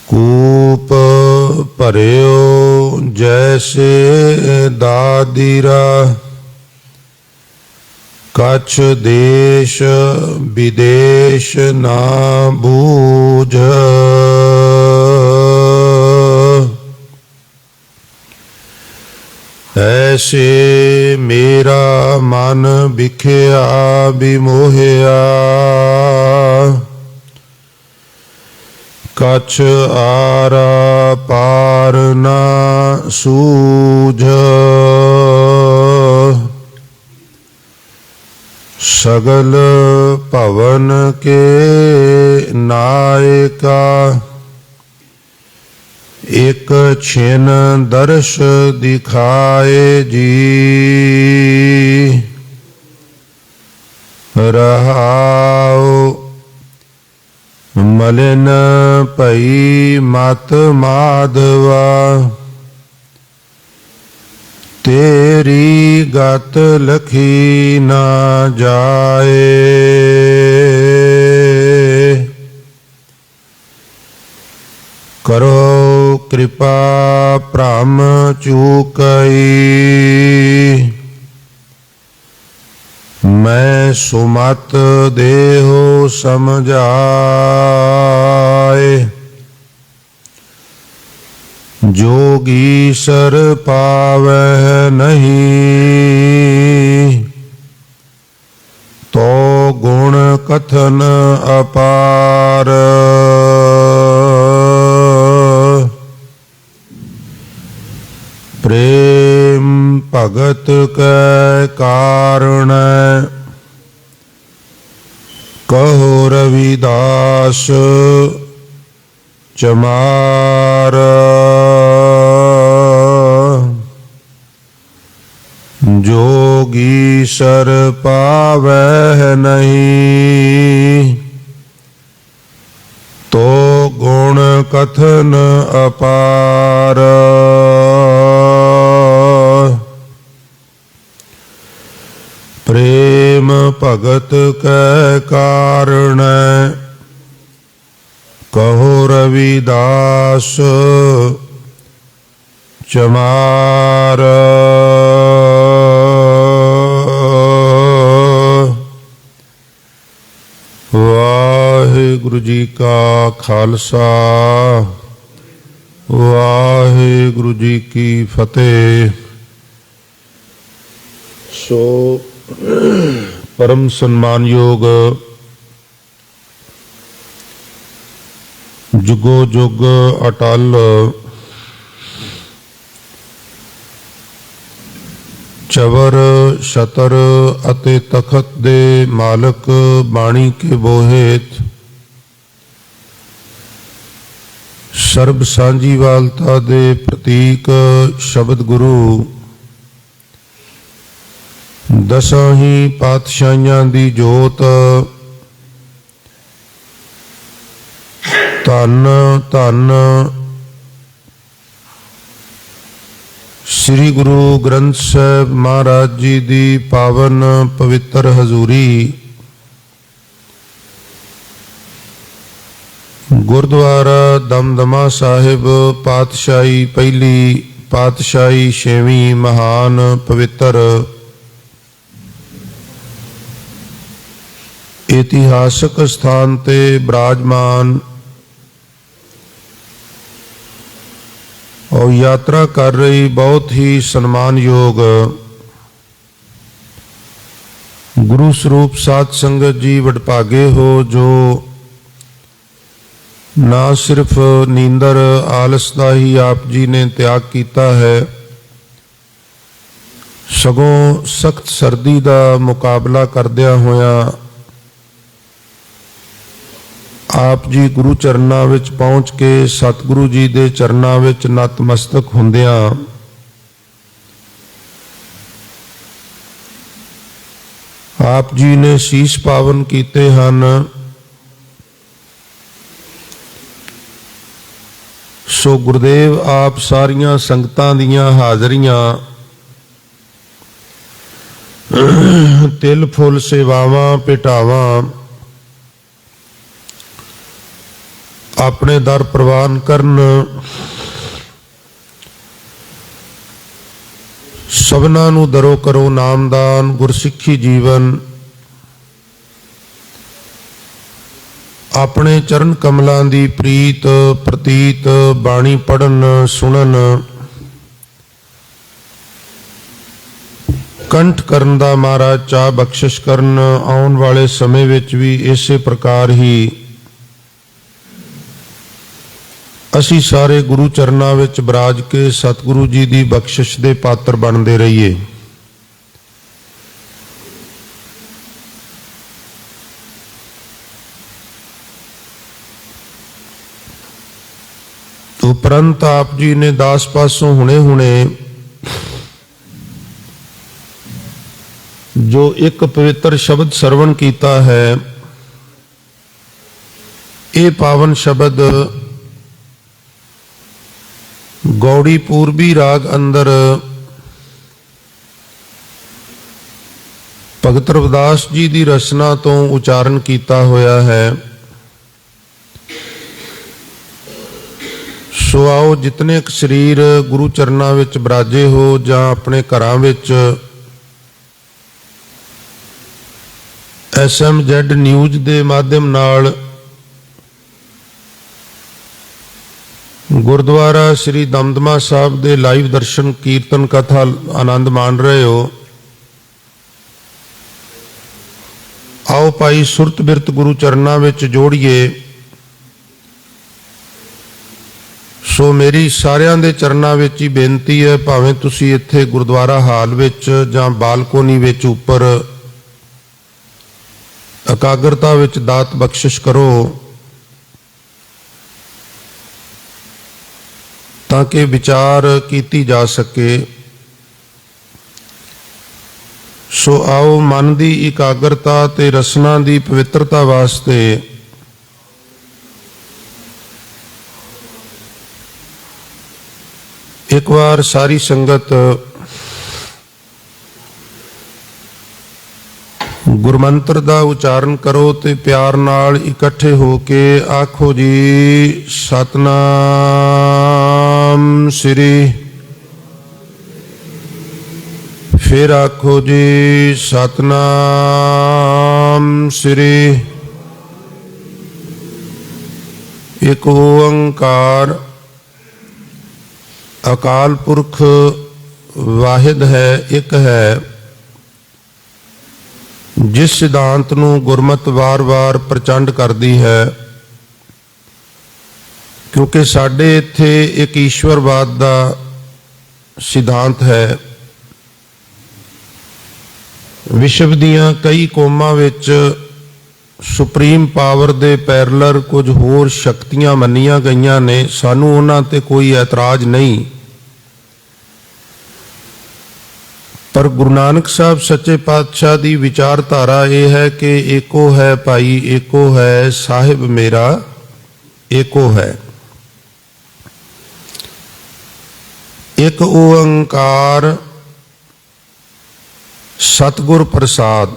कूप भरियो जैसे दादीरा, कछ देश विदेश ना बूझ। ऐसे मेरा मन बिखया बिमोहिया, कछ आरा पार ना सूझ। सगल भवन के नायका, एक छिन दर्श दिखाए जी। रहाओ मलिन पई मत माधवा, तेरी गत लखी ना जाए। करो कृपा भ्रम चूकई, मैं सुमत देहो समझाए। जोगी सर पावह नहीं, तो गुण कथन अपार। प्रेम भगत कै कारण, कहो रविदास चमार। जोगी सर पावह नहीं, तो गुण कथन अपार। प्रेम भगत कै कारण, कहो रविदास चमार। वाहिगुरु जी का खालसा, वाहिगुरु जी की फतेह। सो परम सम्मानयोग जुगो जुग अटल चवर छतर अते तखत दे मालक बाणी के बोहेत, सर्ब सांझीवालता दे प्रतीक शब्द गुरु, दसां ही पातशाहियां दी जोत, धन धन श्री गुरु ग्रंथ साहिब महाराज जी दी पावन पवित्र हजूरी। गुरुद्वारा दमदमा साहिब पातशाही पहली पातशाही छेवीं महान पवित्र इतिहासक स्थान ते विराजमान और यात्रा कर रही बहुत ही सम्मानयोग गुरु स्वरूप साध संगत जी वडभागे हो, जो ना सिर्फ नींदर आलस का ही आप जी ने त्याग किया है, सगों सख्त सर्दी का मुकाबला करदिया होया आप जी गुरु चरना विच पहुँच के सतगुरु जी दे चरना विच नतमस्तक हुंदियां आप जी ने शीश पावन कीते हन। सो गुरुदेव आप सारियां संगतां दियां हाजरियां तिल फुल सेवावां पिटावां ਆਪਣੇ ਦਰ ਪ੍ਰਵਾਨ ਕਰਨ। ਸਭਨਾਂ ਨੂੰ ਦਰੋ ਕਰੋ ਨਾਮਦਾਨ, ਗੁਰਸਿੱਖੀ ਜੀਵਨ। ਆਪਣੇ ਚਰਨ ਕਮਲਾਂ ਦੀ ਪ੍ਰੀਤ ਪ੍ਰਤੀਤ ਬਾਣੀ ਪੜਨ ਸੁਣਨ ਕੰਠ ਕਰਨ ਦਾ ਮਹਾਰਾਜ ਚਾਹ ਬਖਸ਼ਿਸ਼ ਕਰਨ। ਆਉਣ ਵਾਲੇ ਸਮੇਂ ਵਿੱਚ ਵੀ ਇਸੇ ਪ੍ਰਕਾਰ ਹੀ ਅਸੀਂ ਸਾਰੇ ਗੁਰੂ ਚਰਨਾਂ ਵਿੱਚ ਬਿਰਾਜ ਕੇ ਸਤਿਗੁਰੂ ਜੀ ਦੀ ਬਖਸ਼ਿਸ਼ ਦੇ ਪਾਤਰ ਬਣਦੇ ਰਹੀਏ। ਉਪਰੰਤ ਆਪ ਜੀ ਨੇ ਦਾਸ ਪਾਸੋਂ ਹੁਣੇ ਜੋ ਇੱਕ ਪਵਿੱਤਰ ਸ਼ਬਦ ਸਰਵਣ ਕੀਤਾ ਹੈ, ਇਹ ਪਾਵਨ ਸ਼ਬਦ ਗੌੜੀ ਪੂਰਬੀ ਰਾਗ ਅੰਦਰ ਭਗਤ ਰਵਿਦਾਸ ਜੀ ਦੀ ਰਚਨਾ ਤੋਂ ਉਚਾਰਨ ਕੀਤਾ ਹੋਇਆ ਹੈ। ਸੋ ਆਓ, ਜਿਤਨੇ ਕੁ ਸਰੀਰ ਗੁਰੂ ਚਰਨਾਂ ਵਿੱਚ ਬਿਰਾਜੇ ਹੋ ਜਾਂ ਆਪਣੇ ਘਰਾਂ ਵਿੱਚ SMZ ਨਿਊਜ਼ ਦੇ ਮਾਧਿਅਮ ਨਾਲ ਗੁਰਦੁਆਰਾ ਸ੍ਰੀ ਦਮਦਮਾ ਸਾਹਿਬ ਦੇ ਲਾਈਵ ਦਰਸ਼ਨ ਕੀਰਤਨ ਕਥਾ ਆਨੰਦ ਮਾਣ ਰਹੇ ਹੋ, ਆਓ ਭਾਈ ਸੁਰਤ ਬਿਰਤ ਗੁਰੂ ਚਰਨਾਂ ਵਿੱਚ ਜੋੜੀਏ। ਸੋ ਮੇਰੀ ਸਾਰਿਆਂ ਦੇ ਚਰਨਾਂ ਵਿੱਚ ਹੀ ਬੇਨਤੀ ਹੈ, ਭਾਵੇਂ ਤੁਸੀਂ ਇੱਥੇ ਗੁਰਦੁਆਰਾ ਹਾਲ ਵਿੱਚ ਜਾਂ ਬਾਲਕੋਨੀ ਵਿੱਚ ਉੱਪਰ ਇਕਾਗਰਤਾ ਵਿੱਚ ਦਾਤ ਬਖਸ਼ਿਸ਼ ਕਰੋ, ਤਾਂ ਕਿ ਵਿਚਾਰ ਕੀਤੀ ਜਾ ਸਕੇ। ਸੋ ਆਓ, ਮਨ ਦੀ ਇਕਾਗਰਤਾ ਤੇ ਰਸਨਾ ਦੀ ਪਵਿੱਤਰਤਾ ਵਾਸਤੇ ਇੱਕ ਵਾਰ ਸਾਰੀ ਸੰਗਤ ਗੁਰਮੰਤਰ ਦਾ ਉਚਾਰਨ ਕਰੋ ਤੇ ਪਿਆਰ ਨਾਲ ਇਕੱਠੇ ਹੋ ਕੇ ਆਖੋ ਜੀ, ਸਤਨਾਮ ਸ੍ਰੀ। ਫਿਰ ਆਖੋ ਜੀ, ਸਤਨਾਮ ਸ੍ਰੀ। ਇੱਕ ਓੰਕਾਰ ਅਕਾਲ ਪੁਰਖ ਵਾਹਿਦ ਹੈ, ਇੱਕ ਹੈ। ਜਿਸ ਸਿਧਾਂਤ ਨੂੰ ਗੁਰਮਤਿ ਵਾਰ-ਵਾਰ ਪ੍ਰਚੰਡ ਕਰਦੀ ਹੈ, ਕਿਉਂਕਿ ਸਾਡੇ ਇੱਥੇ ਇੱਕ ਈਸ਼ਵਰਵਾਦ ਦਾ ਸਿਧਾਂਤ ਹੈ। ਵਿਸ਼ਵ ਦੀਆਂ ਕਈ ਕੌਮਾਂ ਵਿੱਚ ਸੁਪਰੀਮ ਪਾਵਰ ਦੇ ਪੈਰਲਰ ਕੁਝ ਹੋਰ ਸ਼ਕਤੀਆਂ ਮੰਨੀਆਂ ਗਈਆਂ ਨੇ। ਸਾਨੂੰ ਉਹਨਾਂ ਤੇ ਕੋਈ ਐਤਰਾਜ਼ ਨਹੀਂ, ਪਰ ਗੁਰੂ ਨਾਨਕ ਸਾਹਿਬ ਸੱਚੇ ਪਾਤਸ਼ਾਹ ਦੀ ਵਿਚਾਰਧਾਰਾ ਇਹ ਹੈ ਕਿ ਏਕੋ ਹੈ ਭਾਈ, ਏਕੋ ਹੈ ਸਾਹਿਬ ਮੇਰਾ, ਏਕੋ ਹੈ। ਇੱਕ ਓੰਕਾਰ ਸਤਿਗੁਰ ਪ੍ਰਸਾਦ।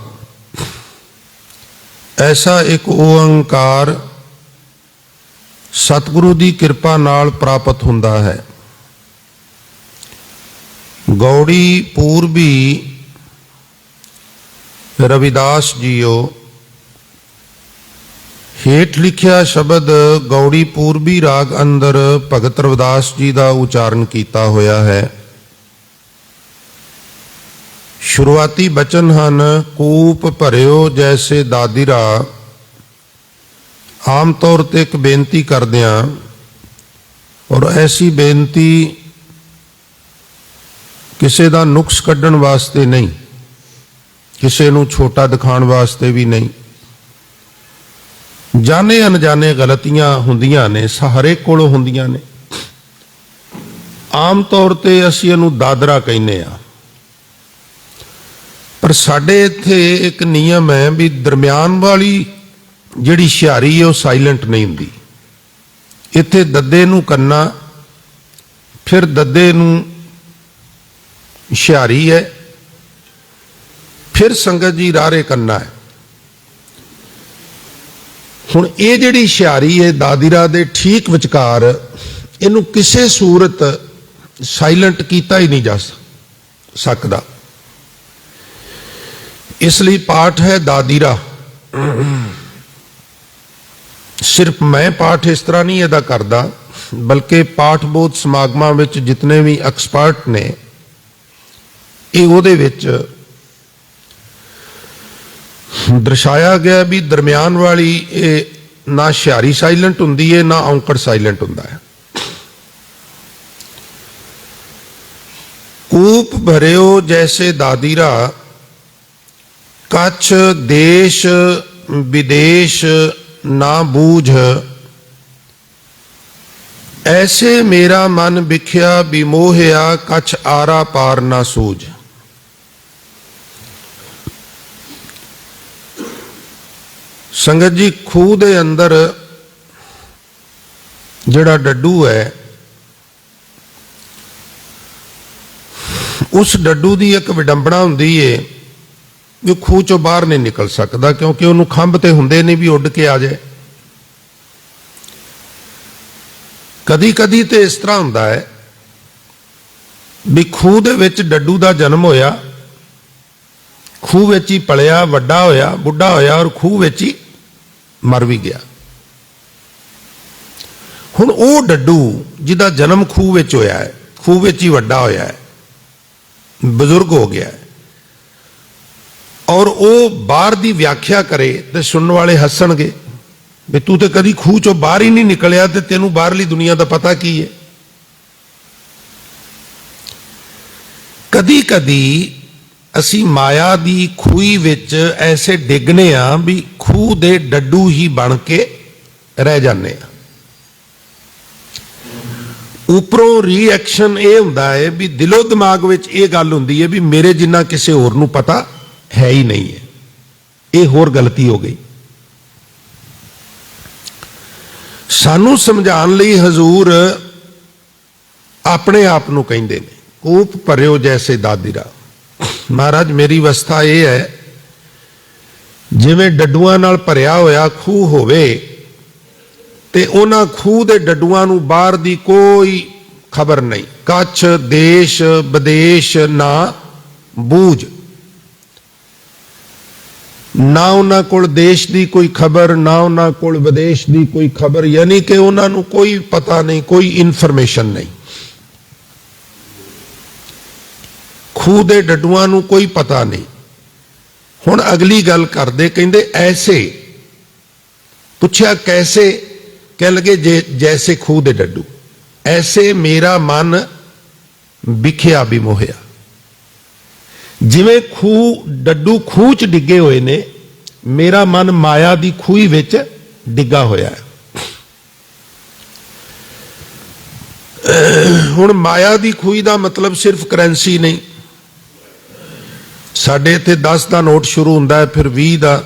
ਐਸਾ ਇੱਕ ਓੰਕਾਰ ਸਤਿਗੁਰੂ ਦੀ ਕਿਰਪਾ ਨਾਲ ਪ੍ਰਾਪਤ ਹੁੰਦਾ ਹੈ। ਗੌੜੀ ਪੂਰਬੀ ਰਵਿਦਾਸ ਜੀਓ, ਹੇਠ ਲਿਖਿਆ ਸ਼ਬਦ ਗੌੜੀ ਪੂਰਬੀ ਰਾਗ ਅੰਦਰ ਭਗਤ ਰਵਿਦਾਸ ਜੀ ਦਾ ਉਚਾਰਨ ਕੀਤਾ ਹੋਇਆ ਹੈ। ਸ਼ੁਰੂਆਤੀ ਬਚਨ ਹਨ, ਕੂਪ ਭਰਿਓ ਜੈਸੇ ਦਾਦਿਰਾ। ਆਮ ਤੌਰ ਤੇ ਇੱਕ ਬੇਨਤੀ ਕਰਦਿਆਂ, ਔਰ ਐਸੀ ਬੇਨਤੀ ਕਿਸੇ ਦਾ ਨੁਕਸ ਕੱਢਣ ਵਾਸਤੇ ਨਹੀਂ, ਕਿਸੇ ਨੂੰ ਛੋਟਾ ਦਿਖਾਉਣ ਵਾਸਤੇ ਵੀ ਨਹੀਂ। ਜਾਣੇ ਅਣਜਾਣੇ ਗਲਤੀਆਂ ਹੁੰਦੀਆਂ ਨੇ, ਹਰੇਕ ਕੋਲੋਂ ਹੁੰਦੀਆਂ ਨੇ। ਆਮ ਤੌਰ ਤੇ ਅਸੀਂ ਇਹਨੂੰ ਦਾਦਰਾ ਕਹਿੰਦੇ ਆ, ਪਰ ਸਾਡੇ ਇੱਥੇ ਇੱਕ ਨਿਯਮ ਹੈ ਵੀ ਦਰਮਿਆਨ ਵਾਲੀ ਜਿਹੜੀ ਹੁਸ਼ਿਆਰੀ ਹੈ ਉਹ ਸਾਇਲੈਂਟ ਨਹੀਂ ਹੁੰਦੀ। ਇੱਥੇ ਦੱਦੇ ਨੂੰ ਕੰਨਾ, ਫਿਰ ਦੱਦੇ ਨੂੰ ਹੁਸ਼ਿਆਰੀ ਹੈ, ਫਿਰ ਸੰਗਤ ਜੀ ਰਾਰੇ ਕਰਨਾ ਹੈ। ਹੁਣ ਇਹ ਜਿਹੜੀ ਹੁਸ਼ਿਆਰੀ ਹੈ ਦਾਦੀਰਾ ਦੇ ਠੀਕ ਵਿਚਕਾਰ, ਇਹਨੂੰ ਕਿਸੇ ਸੂਰਤ ਸਾਇਲੈਂਟ ਕੀਤਾ ਹੀ ਨਹੀਂ ਜਾ ਸਕਦਾ। ਇਸ ਲਈ ਪਾਠ ਹੈ ਦਾਦੀਰਾ। ਸਿਰਫ ਮੈਂ ਪਾਠ ਇਸ ਤਰ੍ਹਾਂ ਨਹੀਂ ਇਹਦਾ ਕਰਦਾ, ਬਲਕਿ ਪਾਠ ਬੋਧ ਸਮਾਗਮਾਂ ਵਿੱਚ ਜਿਤਨੇ ਵੀ ਐਕਸਪਰਟ ਨੇ ਇਹ ਉਹਦੇ ਵਿੱਚ ਦਰਸਾਇਆ ਗਿਆ ਵੀ ਦਰਮਿਆਨ ਵਾਲੀ ਇਹ ਨਾ ਹੁਸ਼ਿਆਰੀ ਸਾਇਲੈਂਟ ਹੁੰਦੀ ਹੈ ਨਾ ਔਂਕੜ ਸਾਇਲੈਂਟ ਹੁੰਦਾ ਹੈ। ਕੂਪ ਭਰਿਓ ਜੈਸੇ ਦਾਦੀਰਾ, ਕੱਛ ਦੇਸ਼ ਵਿਦੇਸ਼ ਨਾ ਬੂਝ, ਐਸੇ ਮੇਰਾ ਮਨ ਵਿਖਿਆ ਵਿਮੋਹਿਆ, ਕੱਛ ਆਰਾ ਪਾਰ ਨਾ ਸੂਝ। ਸੰਗਤ ਜੀ, ਖੂਹ ਦੇ ਅੰਦਰ ਜਿਹੜਾ ਡੱਡੂ ਹੈ, ਉਸ ਡੱਡੂ ਦੀ ਇੱਕ ਵਿਡੰਬਣਾ ਹੁੰਦੀ ਏ ਵੀ ਖੂਹ ਚੋਂ ਬਾਹਰ ਨਹੀਂ ਨਿਕਲ ਸਕਦਾ, ਕਿਉਂਕਿ ਉਹਨੂੰ ਖੰਭ ਤੇ ਹੁੰਦੇ ਨਹੀਂ ਵੀ ਉੱਡ ਕੇ ਆ ਜਾਏ। ਕਦੀ ਕਦੀ ਤੇ ਇਸ ਤਰ੍ਹਾਂ ਹੁੰਦਾ ਹੈ ਵੀ ਖੂਹ ਦੇ ਵਿੱਚ ਡੱਡੂ ਦਾ ਜਨਮ ਹੋਇਆ, ਖੂਹ ਵਿੱਚ ਹੀ ਪਲਿਆ, ਵੱਡਾ ਹੋਇਆ, ਬੁੱਢਾ ਹੋਇਆ ਔਰ ਖੂਹ ਵਿੱਚ ਹੀ ਮਰ ਵੀ ਗਿਆ। ਹੁਣ ਉਹ ਡੱਡੂ ਜਿਹਦਾ ਜਨਮ ਖੂਹ ਵਿੱਚ ਹੋਇਆ ਹੈ, ਖੂਹ ਵਿੱਚ ਹੀ ਵੱਡਾ ਹੋਇਆ ਹੈ, ਬਜ਼ੁਰਗ ਹੋ ਗਿਆ ਹੈ, ਔਰ ਉਹ ਬਾਹਰ ਦੀ ਵਿਆਖਿਆ ਕਰੇ ਤੇ ਸੁਣਨ ਵਾਲੇ ਹੱਸਣਗੇ ਵੀ ਤੂੰ ਤੇ ਕਦੀ ਖੂਹ ਚੋਂ ਬਾਹਰ ਹੀ ਨਹੀਂ ਨਿਕਲਿਆ ਤੇ ਤੈਨੂੰ ਬਾਹਰਲੀ ਦੁਨੀਆ ਦਾ ਪਤਾ ਕੀ ਹੈ। ਕਦੀ ਕਦੀ ਅਸੀਂ ਮਾਇਆ ਦੀ ਖੂਹੀ ਵਿੱਚ ਐਸੇ ਡਿੱਗਨੇ ਆ ਵੀ ਖੂਹ ਦੇ ਡੱਡੂ ਹੀ ਬਣ ਕੇ ਰਹਿ ਜਾਂਦੇ ਆ। ਉੱਪਰੋਂ ਰਿਐਕਸ਼ਨ ਇਹ ਹੁੰਦਾ ਹੈ ਵੀ ਦਿਲੋਂ ਦਿਮਾਗ ਵਿੱਚ ਇਹ ਗੱਲ ਹੁੰਦੀ ਹੈ ਵੀ ਮੇਰੇ ਜਿੰਨਾ ਕਿਸੇ ਹੋਰ ਨੂੰ ਪਤਾ ਹੈ ਹੀ ਨਹੀਂ ਹੈ, ਇਹ ਹੋਰ ਗਲਤੀ ਹੋ ਗਈ। ਸਾਨੂੰ ਸਮਝਾਉਣ ਲਈ ਹਜ਼ੂਰ ਆਪਣੇ ਆਪ ਨੂੰ ਕਹਿੰਦੇ ਨੇ, ਕੂਪ ਭਰਿਓ ਜੈਸੇ ਦਾਦੀਰਾ। ਮਹਾਰਾਜ, ਮੇਰੀ ਅਵਸਥਾ ਇਹ ਹੈ ਜਿਵੇਂ ਡੱਡੂਆਂ ਨਾਲ ਭਰਿਆ ਹੋਇਆ ਖੂਹ ਹੋਵੇ ਤੇ ਉਹਨਾਂ ਖੂਹ ਦੇ ਡੱਡੂਆਂ ਨੂੰ ਬਾਹਰ ਦੀ ਕੋਈ ਖਬਰ ਨਹੀਂ, ਕੱਛ ਦੇਸ਼ ਵਿਦੇਸ਼ ਨਾ ਬੂਝ, ਨਾ ਉਹਨਾਂ ਕੋਲ ਦੇਸ਼ ਦੀ ਕੋਈ ਖਬਰ, ਨਾ ਉਹਨਾਂ ਕੋਲ ਵਿਦੇਸ਼ ਦੀ ਕੋਈ ਖਬਰ, ਯਾਨੀ ਕਿ ਉਹਨਾਂ ਨੂੰ ਕੋਈ ਪਤਾ ਨਹੀਂ, ਕੋਈ ਇਨਫੋਰਮੇਸ਼ਨ ਨਹੀਂ। ਖੂਹ ਦੇ ਡੱਡੂਆਂ ਨੂੰ ਕੋਈ ਪਤਾ ਨਹੀਂ। ਹੁਣ ਅਗਲੀ ਗੱਲ ਕਰਦੇ, ਕਹਿੰਦੇ ਐਸੇ। ਪੁੱਛਿਆ ਕੈਸੇ? ਕਹਿ ਲਗੇ ਜੈਸੇ ਖੂਹ ਦੇ ਡੱਡੂ। ਐਸੇ ਮੇਰਾ ਮਨ ਵਿਖਿਆ ਵਿਮੋਹਿਆ, ਜਿਵੇਂ ਖੂਹ ਡੱਡੂ ਖੂਹ ਚ ਡਿੱਗੇ ਹੋਏ ਨੇ, ਮੇਰਾ ਮਨ ਮਾਇਆ ਦੀ ਖੂਹੀ ਵਿੱਚ ਡਿੱਗਾ ਹੋਇਆ ਹੈ। ਹੁਣ ਮਾਇਆ ਦੀ ਖੂਹੀ ਦਾ ਮਤਲਬ ਸਿਰਫ ਕਰੰਸੀ ਨਹੀਂ। ਸਾਡੇ ਇੱਥੇ 10 ਦਾ ਨੋਟ ਸ਼ੁਰੂ ਹੁੰਦਾ ਹੈ, ਫਿਰ 20 ਦਾ,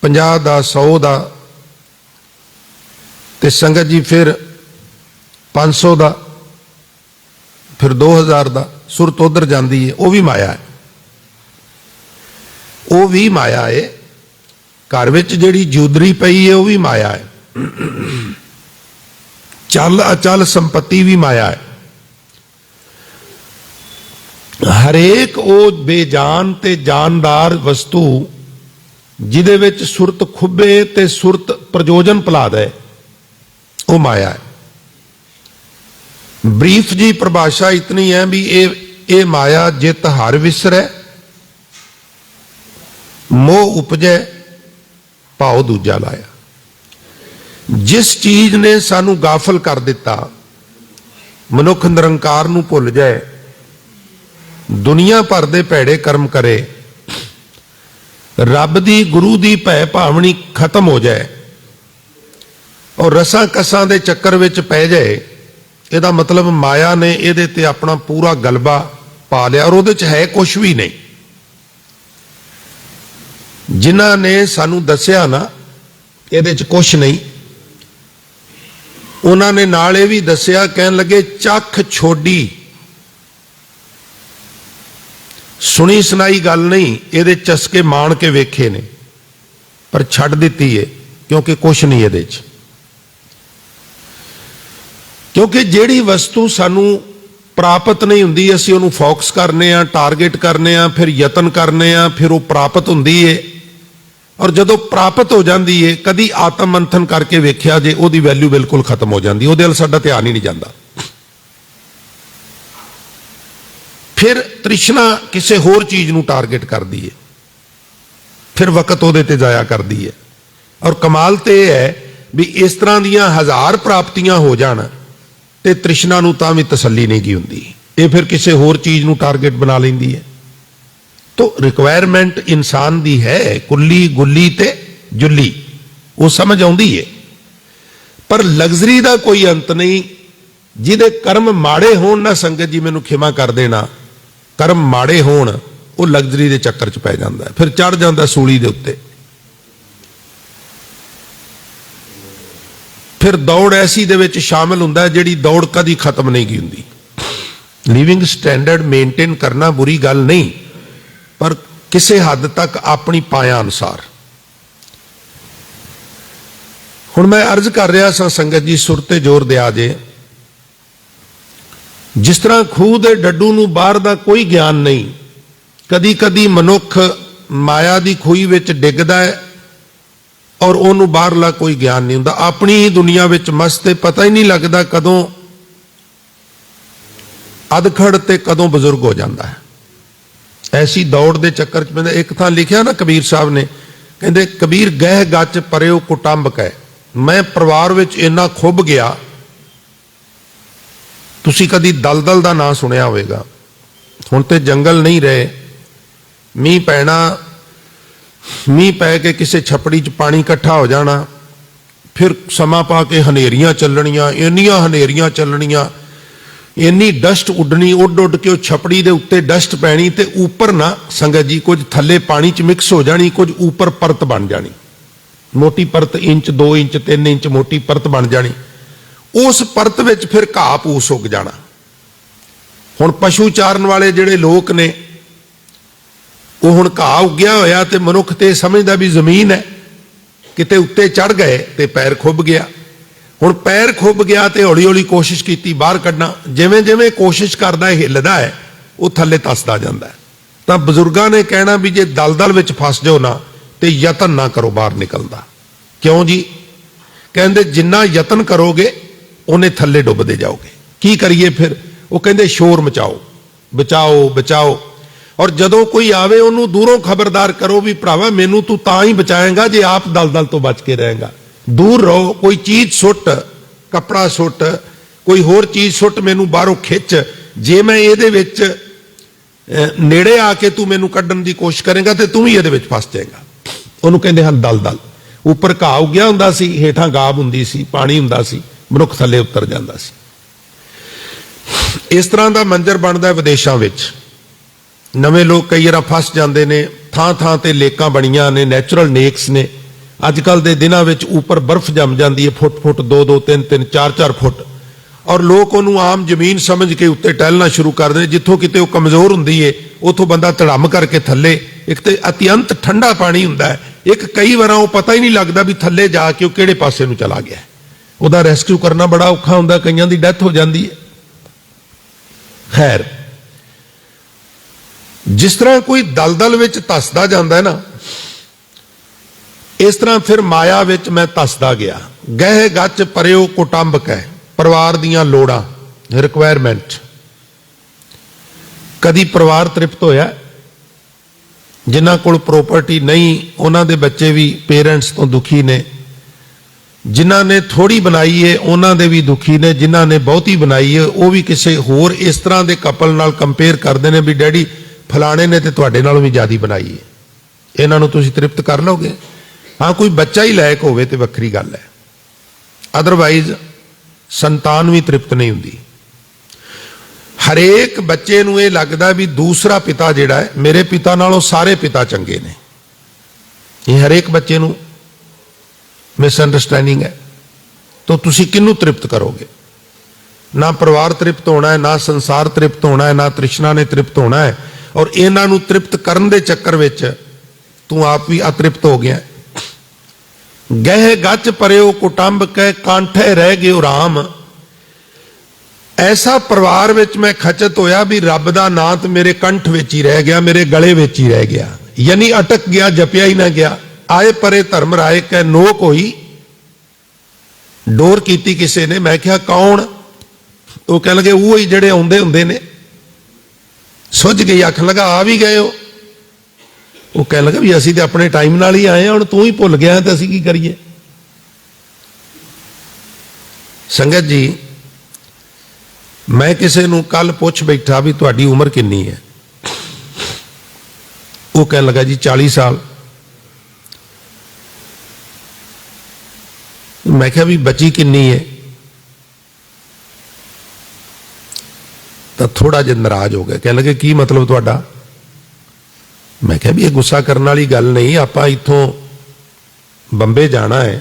50 ਦਾ, 100 ਦਾ, ਤੇ ਸੰਗਤ ਜੀ ਫਿਰ 500 ਦਾ, ਫਿਰ 2000 ਦਾ, ਸੁਰਤ ਉਧਰ ਜਾਂਦੀ ਹੈ, ਉਹ ਵੀ ਮਾਇਆ ਹੈ। ਉਹ ਵੀ ਮਾਇਆ ਹੈ। ਘਰ ਵਿੱਚ ਜਿਹੜੀ ਜੂਦਰੀ ਪਈ ਹੈ ਉਹ ਵੀ ਮਾਇਆ ਹੈ। ਚੱਲ ਅਚਲ ਸੰਪत्ति ਵੀ ਮਾਇਆ ਹੈ। ਹਰੇਕ ਉਹ ਬੇਜਾਨ ਤੇ ਜਾਨਦਾਰ ਵਸਤੂ ਜਿਹਦੇ ਵਿੱਚ ਸੁਰਤ ਖੁੱਬੇ ਤੇ ਸੁਰਤ ਪ੍ਰਯੋਜਨ ਭੁਲਾ ਦੇ, ਉਹ ਮਾਇਆ ਹੈ। ਬਰੀਫ ਜੀ ਪਰਿਭਾਸ਼ਾ ਇਤਨੀ ਹੈ ਵੀ ਇਹ ਮਾਇਆ ਜਿਤ ਹਰ ਵਿਸਰੈ, ਮੋਹ ਉਪਜੈ ਭਾਉ ਦੂਜਾ ਲਾਇਆ। ਜਿਸ ਚੀਜ਼ ਨੇ ਸਾਨੂੰ ਗਾਫਲ ਕਰ ਦਿੱਤਾ, ਮਨੁੱਖ ਨਿਰੰਕਾਰ ਨੂੰ ਭੁੱਲ ਜਾਏ, ਦੁਨੀਆ ਭਰ ਦੇ ਭੈੜੇ ਕਰਮ ਕਰੇ, ਰੱਬ ਦੀ ਗੁਰੂ ਦੀ ਭੈ ਭਾਵਨੀ ਖਤਮ ਹੋ ਜਾਏ ਔਰ ਰਸਾਂ ਕਸਾਂ ਦੇ ਚੱਕਰ ਵਿੱਚ ਪੈ ਜਾਏ, ਇਹਦਾ ਮਤਲਬ ਮਾਇਆ ਨੇ ਇਹਦੇ ਤੇ ਆਪਣਾ ਪੂਰਾ ਗਲਬਾ ਪਾ ਲਿਆ ਔਰ ਉਹਦੇ ਚ ਹੈ ਕੁਝ ਵੀ ਨਹੀਂ। ਜਿਨ੍ਹਾਂ ਨੇ ਸਾਨੂੰ ਦੱਸਿਆ ਨਾ ਇਹਦੇ ਚ ਕੁਝ ਨਹੀਂ, ਉਹਨਾਂ ਨੇ ਨਾਲ ਇਹ ਵੀ ਦੱਸਿਆ, ਕਹਿਣ ਲੱਗੇ ਚੱਖ ਛੋਡੀ, ਸੁਣੀ ਸੁਣਾਈ ਗੱਲ ਨਹੀਂ, ਇਹਦੇ ਚਸਕੇ ਮਾਣ ਕੇ ਵੇਖੇ ਨੇ, ਪਰ ਛੱਡ ਦਿੱਤੀ ਏ। क्योंकि कुछ नहीं ये, क्योंकि जिहड़ी वस्तु सानू प्राप्त नहीं हुंदी असीं उहनूं फोकस करने आ, टारगेट करने आ, फिर यतन करने आ, फिर वो प्राप्त हुंदी है, और जदों प्राप्त हो जाती है कदी आत्म मंथन करके वेख्या जे उहदी वैल्यू बिल्कुल खत्म हो जाती, उहदे वल साडा ध्यान ही नहीं जाता। फिर तृष्णा किसी होर चीज़ नूं टारगेट करदी है, फिर वक्त उहदे ते जाया करदी है। और कमाल तो यह है भी इस तरह दियां 1000 प्राप्तियां हो जाण ते तृष्णा नूं तां भी तसल्ली नहीं की हुंदी, ये फिर किसी होर चीज़ नूं टारगेट बना लैंदी है। तो रिक्वायरमेंट इंसान दी है कुल्ली गुल्ली ते जुल्ली, वो समझ आउंदी है, पर लग्जरी का कोई अंत नहीं। जिहदे कर्म माड़े होण ना, संगत जी मैनूं खिमा कर देना, कर्म माड़े होण वो लग्जरी के चक्कर च पै जांदा है, फिर चढ़ जांदा सूली दे उत्ते। फिर दौड़ ऐसी दे विच शामिल हुंदा है जिहड़ी दौड़ कदी खत्म नहीं की हुंदी। लिविंग स्टैंडर्ड मेनटेन करना बुरी गल नहीं, पर किसी हद तक अपनी पाया अनुसार। हुण मैं अर्ज कर रहा सा संगत जी, सुर ते जोर दिया जे, जिस तरह खूह दे डड्डू नूं बाहर दा कोई ज्ञान नहीं, कदी कदी मनुख माया दी खूही विच डिगदा है और उहनूं बाहरला कोई ज्ञान नहीं हुंदा, अपनी ही दुनिया विच मस्त है, पता ही नहीं लगता कदों अधखड़ ते कदों बजुर्ग हो जाता है। ऐसी दौड़ दे चक्कर च पैंदा। एक थां लिखिया ना कबीर साहब ने, कहंदे कबीर गह गच परेओ कुटुंब कै, मैं परिवार विच इन्ना खुब गया। तुसी कदी दलदल दा नां सुनिया होवेगा, हुण ते जंगल नहीं रहे, मींह पैना, मींह पै के किसी छपड़ी च पानी इकट्ठा हो जाना, फिर समा पा के हनेरियां चलनियां, इन्नियां हनेरियां चलनियां, इन्नी डस्ट उडनी, उड उड के छपड़ी दे उत्ते डस्ट पैनी, ते ऊपर ना संगत जी कुछ थले पानी च मिक्स हो जानी, कुछ ऊपर परत बन जानी, मोटी परत 1 इंच 2 इंच 3 इंच मोटी परत बन जानी। उस परत विच फिर घाह फूस उग जाना। हुण पशु चारन वाले जिहड़े लोक ने, वो हुण घाह उग्या होया ते मनुख ते समझदा भी जमीन है, किते उत्ते चढ़ गए ते पैर खुब गया। हुण पैर खुब गया तो हौली हौली कोशिश की बाहर कढ़ना, जिवें जिवें कोशिश करदा हिलदा है वो थले तसदा जांदा है। तां बजुर्गां ने कहना भी जे दलदल विच फस जाओ ना तो यतन ना करो बाहर निकलदा। क्यों जी? कहंदे जिन्ना यतन करोगे उन्ने थले डुबदे जाओगे। की करिए फिर? वो कहंदे शोर मचाओ, बचाओ बचाओ, और जदों कोई आवे उन्होंने दूरों खबरदार करो भी भरावा मैनू तू तां ही बचाएगा जे आप दलदल तो बच के रहेगा। दूर रहो, कोई चीज सुट, कपड़ा सुट, कोई होर चीज सुट, मैनू बाहरों खिच, जे मैं ये नेड़े आके तू मैनू कढ़न की कोशिश करेगा तो तू भी ये फस जाएगा। उन्होंने कहते हैं दलदल। उपर घाह उग्या हुंदा सी, हेठां गाब हुंदी सी, पानी हुंदा सी, मनुख थले उतर जांदा सी। इस तरह का मंजर बनता है विदेशों में। नवे लोग कई बार फस जाते हैं, थां थां ते लेकां बणियां ने, नैचुरल नेक्स ने। अजकल के दिनों में ऊपर बर्फ जम जाती है, फुट फुट 2-2 3-3 4-4 फुट, और लोग उन्होंने आम जमीन समझ के उत्ते टहलना शुरू कर दें। जिथों किते कमजोर होंदी है उथों बंदा धड़म करके थले। एक तो अत्यंत ठंडा पानी हुंदा है, एक कई बार वो पता ही नहीं लगता भी थले जाके वो किहड़े पासे नूं चला गया। उहदा रेस्क्यू करना बड़ा औखा हुंदा, कईयां दी डैथ हो जाती है। खैर, जिस तरह कोई दलदल विच धसदा जांदा है ना, इस तरह फिर माया विच मैं धसदा गया। गह गच परेओ कुटुंब कै, परिवार दियां लोड़ां, रिक्वायरमेंट। कदी परिवार तृप्त होया? जिन्हां कोल प्रॉपर्टी नहीं उन्हां दे बच्चे भी पेरेंट्स तो दुखी ने, जिन्हां ने थोड़ी बनाई है उन्हां दे भी दुखी ने, जिन्हां ने बहुती बनाई है वो भी किसी होर इस तरह के कपल नाल कंपेयर करते हैं भी डैडी फलाने ने तो तुहाडे नालों भी ज़्यादा बनाई है, इन्हां नूं तुसीं तृप्त कर लोगे। हाँ, कोई बच्चा ही लायक होवे तो वक्री गल है, अदरवाइज संतान भी तृप्त नहीं हुंदी। हरेक बच्चे नूं ये लगदा भी दूसरा पिता जिहड़ा है मेरे पिता नालों सारे पिता चंगे ने। ये हरेक बच्चे नूं मिसअंडरस्टैंडिंग है। तो तुसीं किहनूं तृप्त करोगे? ना परिवार तृप्त होना है, ना संसार तृप्त होना है, ना तृष्णा ने तृप्त होना है, और इन्हां नूं तृप्त करन दे चक्कर विच तू आप भी अतृप्त हो गया। गह गच परयो कुटुंब कै कांठे रह गयो राम। ऐसा परिवार विच मैं खचत होया भी रब दा नां ते मेरे कंठ विच ही रह गया, मेरे गले विच ही रह गया, यानी अटक गया, जपिया ही ना गया। आए परे धर्म राय कै नोक होई, डोर कीती किसे ने। मैं क्या कौन? वो कह लगे वो ही जड़े आउंदे हुंदे ने। सुझ गई, आख लगा आ भी गए हो। वो कह लगा भी असी तो अपने टाइम नाल ही आए, हुण तू ही भुल गया तो असी की करिए। संगत जी, मैं किसी नूं कल पुछ बैठा भी तुहाडी उम्र किन्नी है? वो कह लगा जी 40 साल। मैं क्या भी बची किन्नी है? तो थोड़ा जिहा नाराज हो गया, कह लगे की मतलब तुहाडा? मैं क्या भी ये गुस्सा करने वाली गल नहीं, आपां इत्थों बंबे जाना है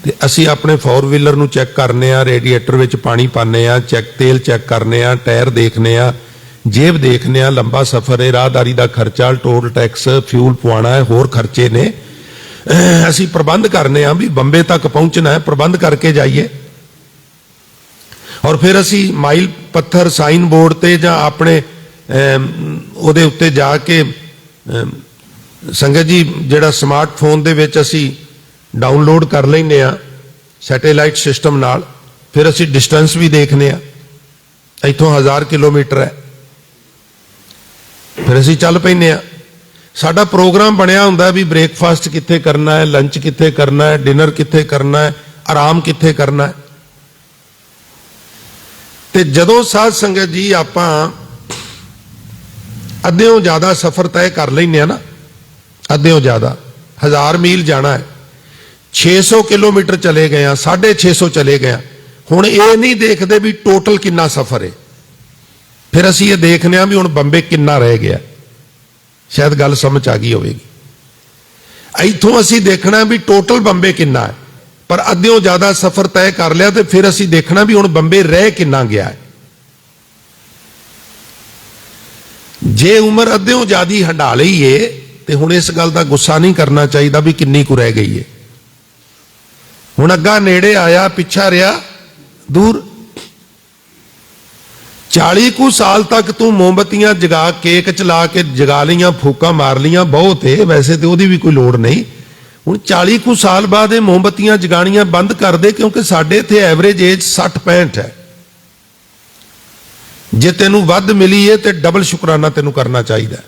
ते असी अपने 4 व्हीलर नूं चैक करने आ, रेडिएटर विच पानी पाने आ, तेल चैक करने आ, टायर देखने आ, जेब देखने आ, लंबा सफर है, राहदारी का खर्चा, टोल टैक्स, फ्यूल पवाना है, होर खर्चे ने, असी प्रबंध करने आ भी बंबे तक पहुंचना है, प्रबंध करके जाइए। और फिर असी माइल पत्थर साइन बोर्ड ते जां अपने ਉਹਦੇ ਉੱਤੇ ਜਾ ਕੇ ਸੰਗਤ ਜੀ ਜਿਹੜਾ ਸਮਾਰਟਫੋਨ ਦੇ ਵਿੱਚ ਅਸੀਂ ਡਾਊਨਲੋਡ ਕਰ ਲੈਂਦੇ ਆ ਸੈਟੇਲਾਈਟ ਸਿਸਟਮ ਨਾਲ, ਫਿਰ ਅਸੀਂ ਡਿਸਟੈਂਸ ਵੀ ਦੇਖਨੇ ਆ, ਇੱਥੋਂ 1000 ਕਿਲੋਮੀਟਰ ਹੈ, ਫਿਰ ਅਸੀਂ ਚੱਲ ਪੈਂਦੇ ਆ। ਸਾਡਾ ਪ੍ਰੋਗਰਾਮ ਬਣਿਆ ਹੁੰਦਾ ਵੀ ਬ੍ਰੇਕਫਾਸਟ ਕਿੱਥੇ ਕਰਨਾ ਹੈ, ਲੰਚ ਕਿੱਥੇ ਕਰਨਾ ਹੈ, ਡਿਨਰ ਕਿੱਥੇ ਕਰਨਾ ਹੈ, ਆਰਾਮ ਕਿੱਥੇ ਕਰਨਾ ਹੈ। ਤੇ ਜਦੋਂ ਸਾਧ ਸੰਗਤ ਜੀ ਆਪਾਂ अद्धेों ज्यादा सफर तय कर लें ना, अद्धेों ज्यादा 1000 मील जाना है, 600 किलोमीटर चले गए, 650 चले गए, हुण ये नहीं देखते भी टोटल कितना सफर है, फिर असी ये देखने भी हुण बंबे कितना रह गया। शायद गल समझ आ गई होगी। इथों असी देखना भी टोटल बंबे कितना है, पर अद्धेों ज्यादा सफर तय कर लिया तो फिर असी देखना भी हुण बंबे रह कितना गया है। जे उम्र अद्धेों ज्यादा हंडा लई है तो हुण इस गल का गुस्सा नहीं करना चाहिए भी किन्नी कु रह गई है। हुण अग्गा नेड़े आया, पिछा रहा दूर। 40 कु साल तक तू मोमबत्तियां जगा, केक चला के जगा लिया, फूका मार लिया, बहुत है, वैसे तो वही भी कोई लोड़ नहीं। हुण 40 कु साल बाद मोमबत्तियां जगानियां बंद कर दे, क्योंकि साडे इत्थे एवरेज एज 60-65 है। जे तेनू वध मिली है तो डबल शुकराना तेनू करना चाहिए,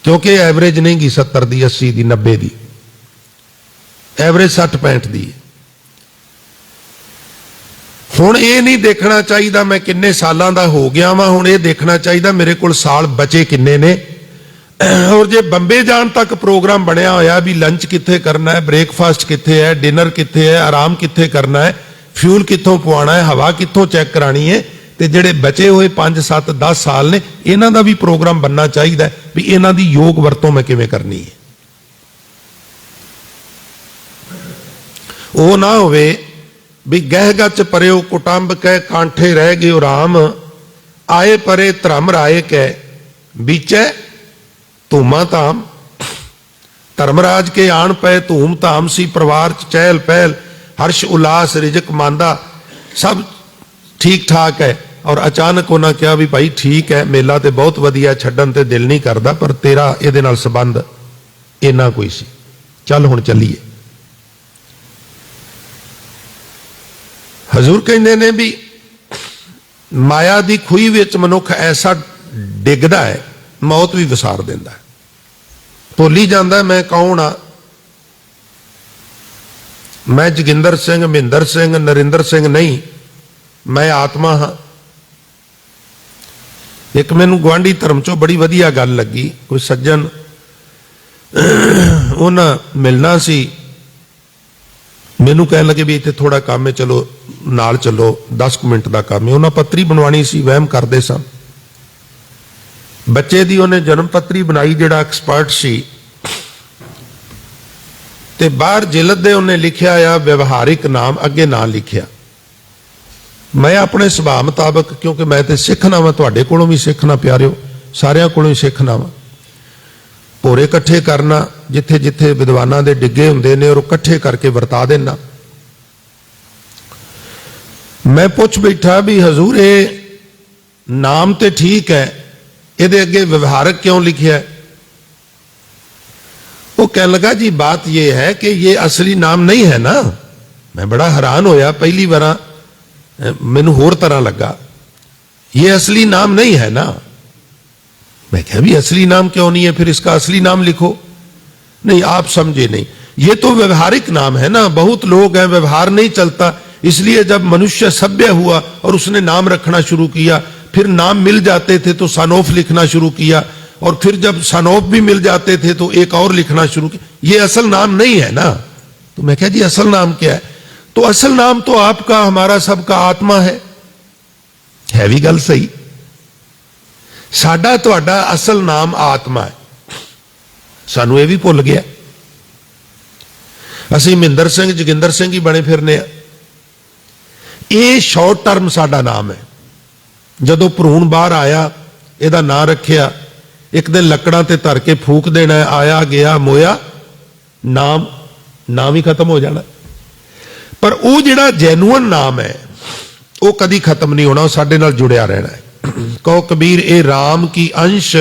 क्योंकि एवरेज नहीं गी 70 दी, 80 दी, 90 दी, एवरेज 60-65 दी। हुण ये नहीं देखना चाहिए मैं किन्ने सालां दा हो गया वा, हुण ये देखना चाहिए मेरे कोल साल बचे किन्ने ने। और जे बंबे जाण तक प्रोग्राम बनया होया भी लंच कित्थे करना है, ब्रेकफास्ट कित्थे है, डिनर कित्थे है, आराम कित्थे करना है, फ्यूल कित्थों पवाना है, हवा कित्थों चैक करानी है, ते जिहड़े बचे हुए 5, 7, 10 साल ने, इन्हां दा भी प्रोग्राम बनना चाहिए भी इन्हां दी योग वरतों मैं किवें करनी है। वो ना होवे भी गह गच परयो कुटुंब कै कांठे रह गयो राम। आए परे धर्म राय कै बीचै धूमा धाम। धर्मराज के आण पे धूम धाम सी, परिवार च चहल पहल, हर्ष उल्लास, रिजक मांदा, सब ठीक ठाक है। और अचानक उन्होंने कहा भी भाई ठीक है, मेला तो बहुत वधिया, छड्डन ते दिल नहीं करता, पर तेरा इहदे नाल संबंध इन्ना कोई सी, चल हुण चलीए। हजूर कहते ने भी माया की खूही विच मनुख ऐसा डिगदा है, मौत भी विसार देंदा है, भुल जाता मैं कौन आ। मैं जोगिंदर सिंह, महेंद्र सिंह, नरिंदर सिंह नहीं, मैं आत्मा हाँ। एक मैनू गुआढ़ी धर्म चो बड़ी वधिया गल लगी, कोई सज्जन उन्हें मिलना सी, मैनू कह लगे भी इतने थोड़ा काम है, चलो नाल चलो, 10 मिनट का काम है। उन्हें पत्री बनवानी सी, वहम करते सन। बच्चे की उन्हें जन्म पत्री बनाई, जिहड़ा एक्सपर्ट सी, ते बाहर जिलद दे उन्हें लिखिया आ व्यवहारिक नाम, अगे ना लिखिया। मैं अपने सुभाव मुताबक, क्योंकि मैं तो सिखना वा, तुहाडे कोलों भी सिखना प्यारिओ, सारियां कोलों ही सिखना वा, ਭੋਰੇ ਇਕੱਠੇ ਕਰਨਾ, ਜਿੱਥੇ ਜਿੱਥੇ ਵਿਦਵਾਨਾਂ ਦੇ ਡਿੱਗੇ ਹੁੰਦੇ ਨੇ ਔਰ ਇਕੱਠੇ ਕਰਕੇ ਵਰਤਾ ਦੇਣਾ। मैं पुछ बैठा भी हजूर ये नाम तो ठीक है, ये अगे व्यवहारक क्यों लिखा है? वो कह लगा जी बात ये है कि ये असली नाम नहीं है ना। मैं बड़ा हैरान होया, पहली बार मैनू होर तरह लगा, ये असली नाम नहीं है ना। मैं कहा भी असली नाम क्यों नहीं है, फिर इसका असली नाम लिखो। नहीं आप समझे नहीं, ये तो व्यवहारिक नाम है ना, बहुत लोग हैं, व्यवहार नहीं चलता, इसलिए जब मनुष्य सभ्य हुआ और उसने नाम रखना शुरू किया, फिर नाम मिल जाते थे तो सनोफ लिखना शुरू किया, और फिर जब सनोफ भी मिल जाते थे तो एक और लिखना शुरू किया। ये असल नाम नहीं है ना। तो मैं कहा जी असल नाम क्या है? तो असल नाम तो आपका हमारा सबका आत्मा है भी गल सही, साडा तुहाडा असल नाम आत्मा है, सानू ये भी भुल गया। असीं महिंदर सिंह जोगिंदर सिंह ही बने फिरने। ये शॉर्ट टर्म साडा नाम है। जदों भरूण बाहर आया, इहदा नाम रखिया, एक दिन लकड़ां ते धर के फूक देना, आया गया मोया, नाम ही खत्म हो जाना। पर वो जिहड़ा जैनुअन नाम है वो कदी खत्म नहीं होना, वो साडे नाल जुड़िया रहना है। कहो कबीर ए राम की अंश,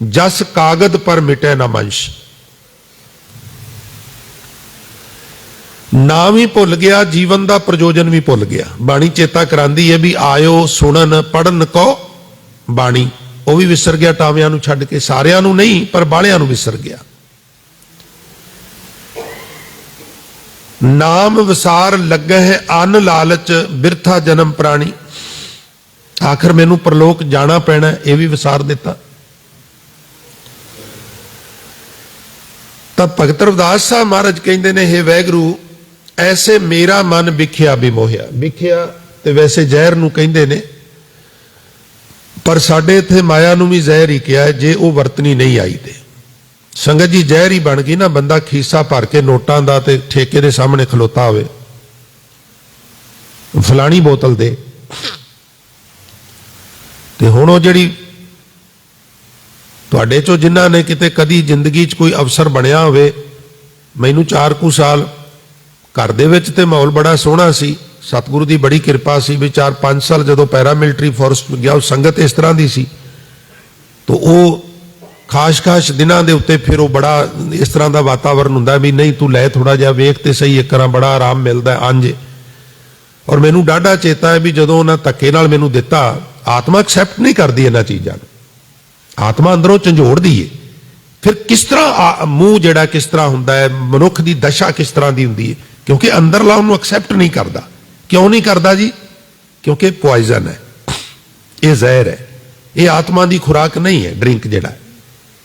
जस कागद पर मिटे न मंश। नाम ही भुल गया, जीवन का प्रयोजन भी भुल गया। बाणी चेता करांदी है भी आयो सुनन पढ़न को बाणी, वो भी विसर गया टावियां नूं छड्ड के, सारियां नूं नहीं पर बालियां नूं विसर गया। नाम विसार लगे है अन लालच, बिरथा जन्म प्राणी। आखिर मैनू परलोक जाना पैना, यह भी विसार दिता। तब भगत रविदास साहब महाराज कहते ने, हे वैगुरू ऐसे मेरा मन विख्या बिमोहिया। विख्या ते वैसे जहर नूं कहंदे ने, पर साडे इत्थे माया नूं भी जहर ही किया है, जे वो वरतनी नहीं आई ते। संगत जी जहर ही बन गई ना, बंदा खीसा भर के नोटां दा ते ठेके दे सामने खलोता होवे, फलानी बोतल दे, ते हुण ओह जिहड़ी तुहाडे चों जिन्हां ने किते कदी जिंदगी च कोई अफसर बनया होवे, मैनू 4 कुछ साल घर दे विच ते माहौल बड़ा सोहना सी, सतगुरु की बड़ी कृपा सी भी 4-5 साल जदों पैरामिलिटरी फोर्स गया, संगत इस तरह की सी, तो वह खास दिनों के उत्ते फिर वो बड़ा इस तरह का वातावरण हुंदा भी नहीं तू लै थोड़ा जिहा वेख ते सही, एक तरह बड़ा आराम मिलता है अंज। और मैनू डाढ़ा चेता है भी जदों उन्हां धक्के नाल मैनू दिता, आत्मा एक्सैप्ट नहीं करती इन्हां चीज़ां नूं, आत्मा अंदरों झंझोड़ दी है। फिर किस तरह मूँह जिहड़ा किस तरह हुंदा है, मनुख की दशा किस तरह की हुंदी है, क्योंकि अंदरला उन्होंने एक्सैप्ट नहीं करता। क्यों नहीं करता जी? क्योंकि पॉइजन है, ये जहर है, ये आत्मा की खुराक नहीं है। ड्रिंक जिहड़ा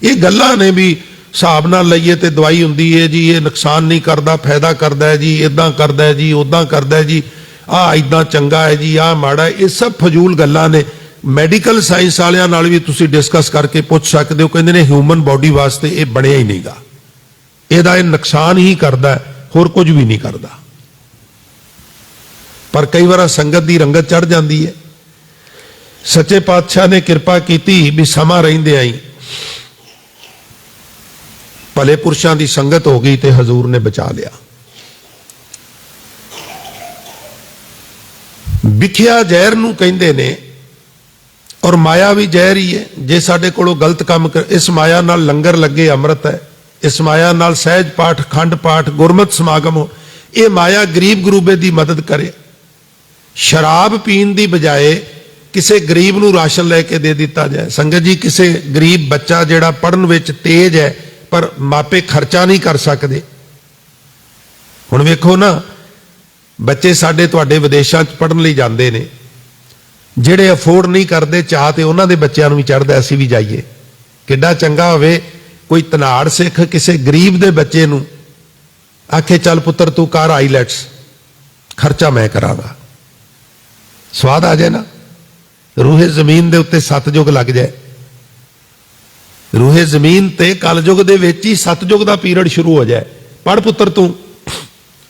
ये गल्लां ने भी हिसाब नाल लईए ते दवाई हुंदी है जी, ये नुकसान नहीं करता, फायदा करता है जी, इदां करता है जी, उदां करता है जी, आ इदां चंगा है जी, आ माड़ा है, ये सब फजूल गल्लां ने। मैडिकल साइंस वालियां नाल भी तुसीं डिस्कस करके पुछ सकते हो, कहंदे ने ह्यूमन बॉडी वास्ते ये बनिया ही नहीं गा, इहदा ये नुकसान ही करता है, होर कुछ भी नहीं करता। पर कई बार संगत की रंगत चढ़ जाती है। सच्चे पातशाह ने कृपा की भी समा रहिंदे आई भले पुरुषों की संगत हो गई तो हजूर ने बचा लिया। विख्या जहर नूं कहंदे ने, और माया भी जहर ही है। जे साडे कोलों गलत काम कर, इस माया नाल लंगर लगे अमृत है, इस माया नाल सहज पाठ खंड पाठ गुरमत समागम हो, ये माया गरीब गुरूबे की मदद करे। शराब पीण की बजाय किसी गरीब नूं राशन लैके दे दिता जाए। संगत जी किसी गरीब बच्चा जिहड़ा पढ़न विच तेज है पर मापे खर्चा नहीं कर सकते। हुण वेखो ना, बच्चे साडे तुहाडे विदेशां च पढ़न लई जांदे ने, जिहड़े अफोर्ड नहीं करते चाह ते उन्हां दे बच्चिआं नूं भी चढ़दा असीं भी जाइए। किड्डा चंगा होवे कोई धनाड़ सिख किसी गरीब दे बच्चे नूं आखे चल पुत्र तू कर आईलैट्स, खर्चा मैं करांगा, स्वाद आ जाए ना। रूहे जमीन दे उत्ते सतयुग लग जाए, रूहे जमीन ते कलयुग दे विच ही सतयुग दा पीरियड शुरू हो जाए। पढ़ पुत्र तू,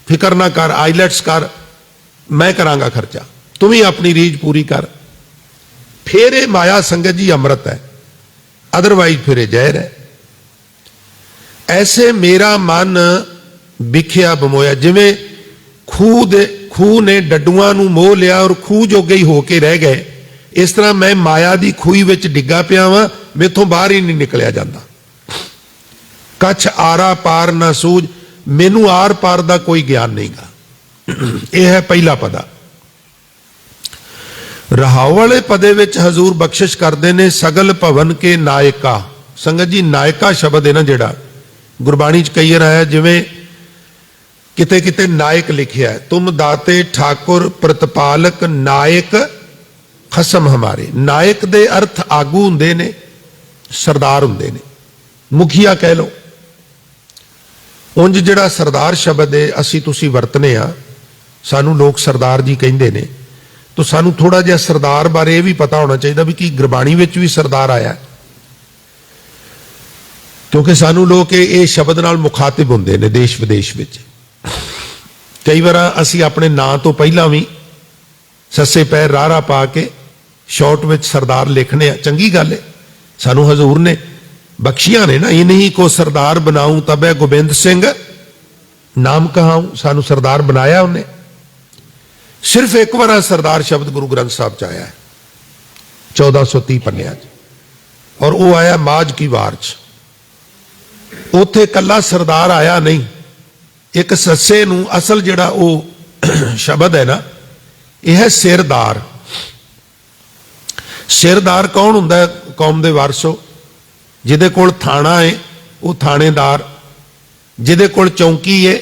फिक्र ना कर, आईलैट्स कर, मैं करांगा खर्चा, तुम ही अपनी रीझ पूरी कर। फिर ये माया संगत जी अमृत है, अदरवाइज फिर जहर है। ऐसे मेरा मन विखिया बमोया। जिवें खूह ने डड्डूआं नूं मोह लिया और खूह जोगे ही होके रह गए, इस तरह मैं माया दी खूही विच डिग्गा पिया वां, मेथों बाहर ही नहीं निकलिया जाता। कछ आरा पार ना सूझ, मैनू आर पार का कोई ज्ञान नहीं गा। यह है पहला पदा। रहाओ वाले पदे विच हजूर बख्शिश करते ने सगल भवन के नायका। संगत जी, नायका शब्द है ना जिहड़ा गुरबाणी च कई आया, जिवें किते किते नायक लिखिया है, तुम दाते ठाकुर प्रतिपालक नायक खसम हमारे। नायक दे अर्थ आगू हुंदे ने, सरदार हुंदे ने, मुखिया कह लो। उंज जिहड़ा सरदार शब्द है असी तुसी वरतने आ, सानू लोग सरदार जी कहिंदे ने, तो सानू थोड़ा जिहा सरदार बारे यह भी पता होना चाहिए भी कि गुरबाणी विच भी सरदार आया, क्योंकि सानू लोग ये शब्द नाल मुखातिब हुंदे ने देश विदेश विच। कई बार असी अपने नां तो पहला भी सस्से पैर रारा पा के शॉर्ट विच सरदार लिखने, चंगी गल है, सानू हजूर ने बख्शियां ने ना। इन्हीं को सरदार बनाऊं तबे गोबिंद सिंह नाम कहाऊं, सानू सरदार बनाया उन्हें। सिर्फ एक बार सरदार शब्द गुरु ग्रंथ साहब च आया है 1430 पन्निया च, और वो आया माज की वार च। उथे कला सरदार आया नहीं, एक सस्से नूं असल जिहड़ा वो शब्द है ना, यह है सिरदार। सिरदार कौन हुंदा है? कौम दे वारसो। जिहदे कोल थाना है वो थानेदार, जिहदे कोल चौंकी है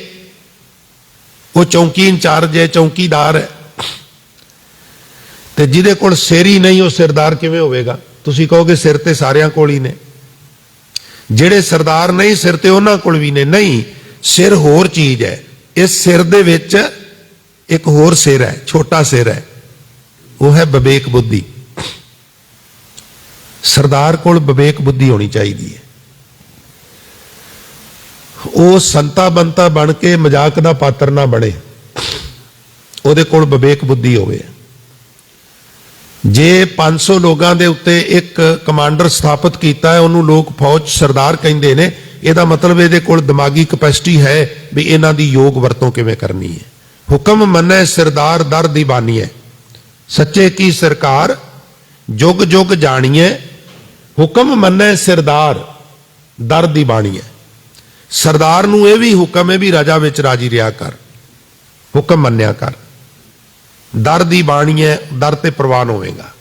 वो चौंकी इंचार्ज है, चौंकीदार है। ते जिहदे कोल सिर ही नहीं वो सिरदार किवें होवेगा? तुसीं कहोगे सिर ते सारियां कोल ही ने। जिहड़े सरदार नहीं सिर ते उन्हां कोल भी ने। नहीं, सिर होर चीज है। इस सिर दे विच एक होर सिर है, छोटा सिर है, वो है विवेक बुद्धि। सरदार कोल विवेक बुद्धि होनी चाहिए है। वो संता बनता बन के मजाक का पात्र ना बने, उहदे कोल विवेक बुद्धि होवे। जे 500 लोगों के उत्ते एक कमांडर स्थापित किया है, उन्होंने लोग फौज सरदार कहते हैं, यदा मतलब ये कोल दिमागी कैपेसिटी है भी इन्हां दी योग वरतों किवें करनी है। हुक्म मन्ने सिरदार दर दी बानी है, सच्चे की सरकार जुग जुग जानिए। हुक्म मन्ने सिरदार दर दी बानी है। सरदार नूं यह भी हुक्म है भी राजा विच राजी रिहा कर, हुक्म मन्निया कर। दर दी बाणी है, दर ते प्रवान होवेगा।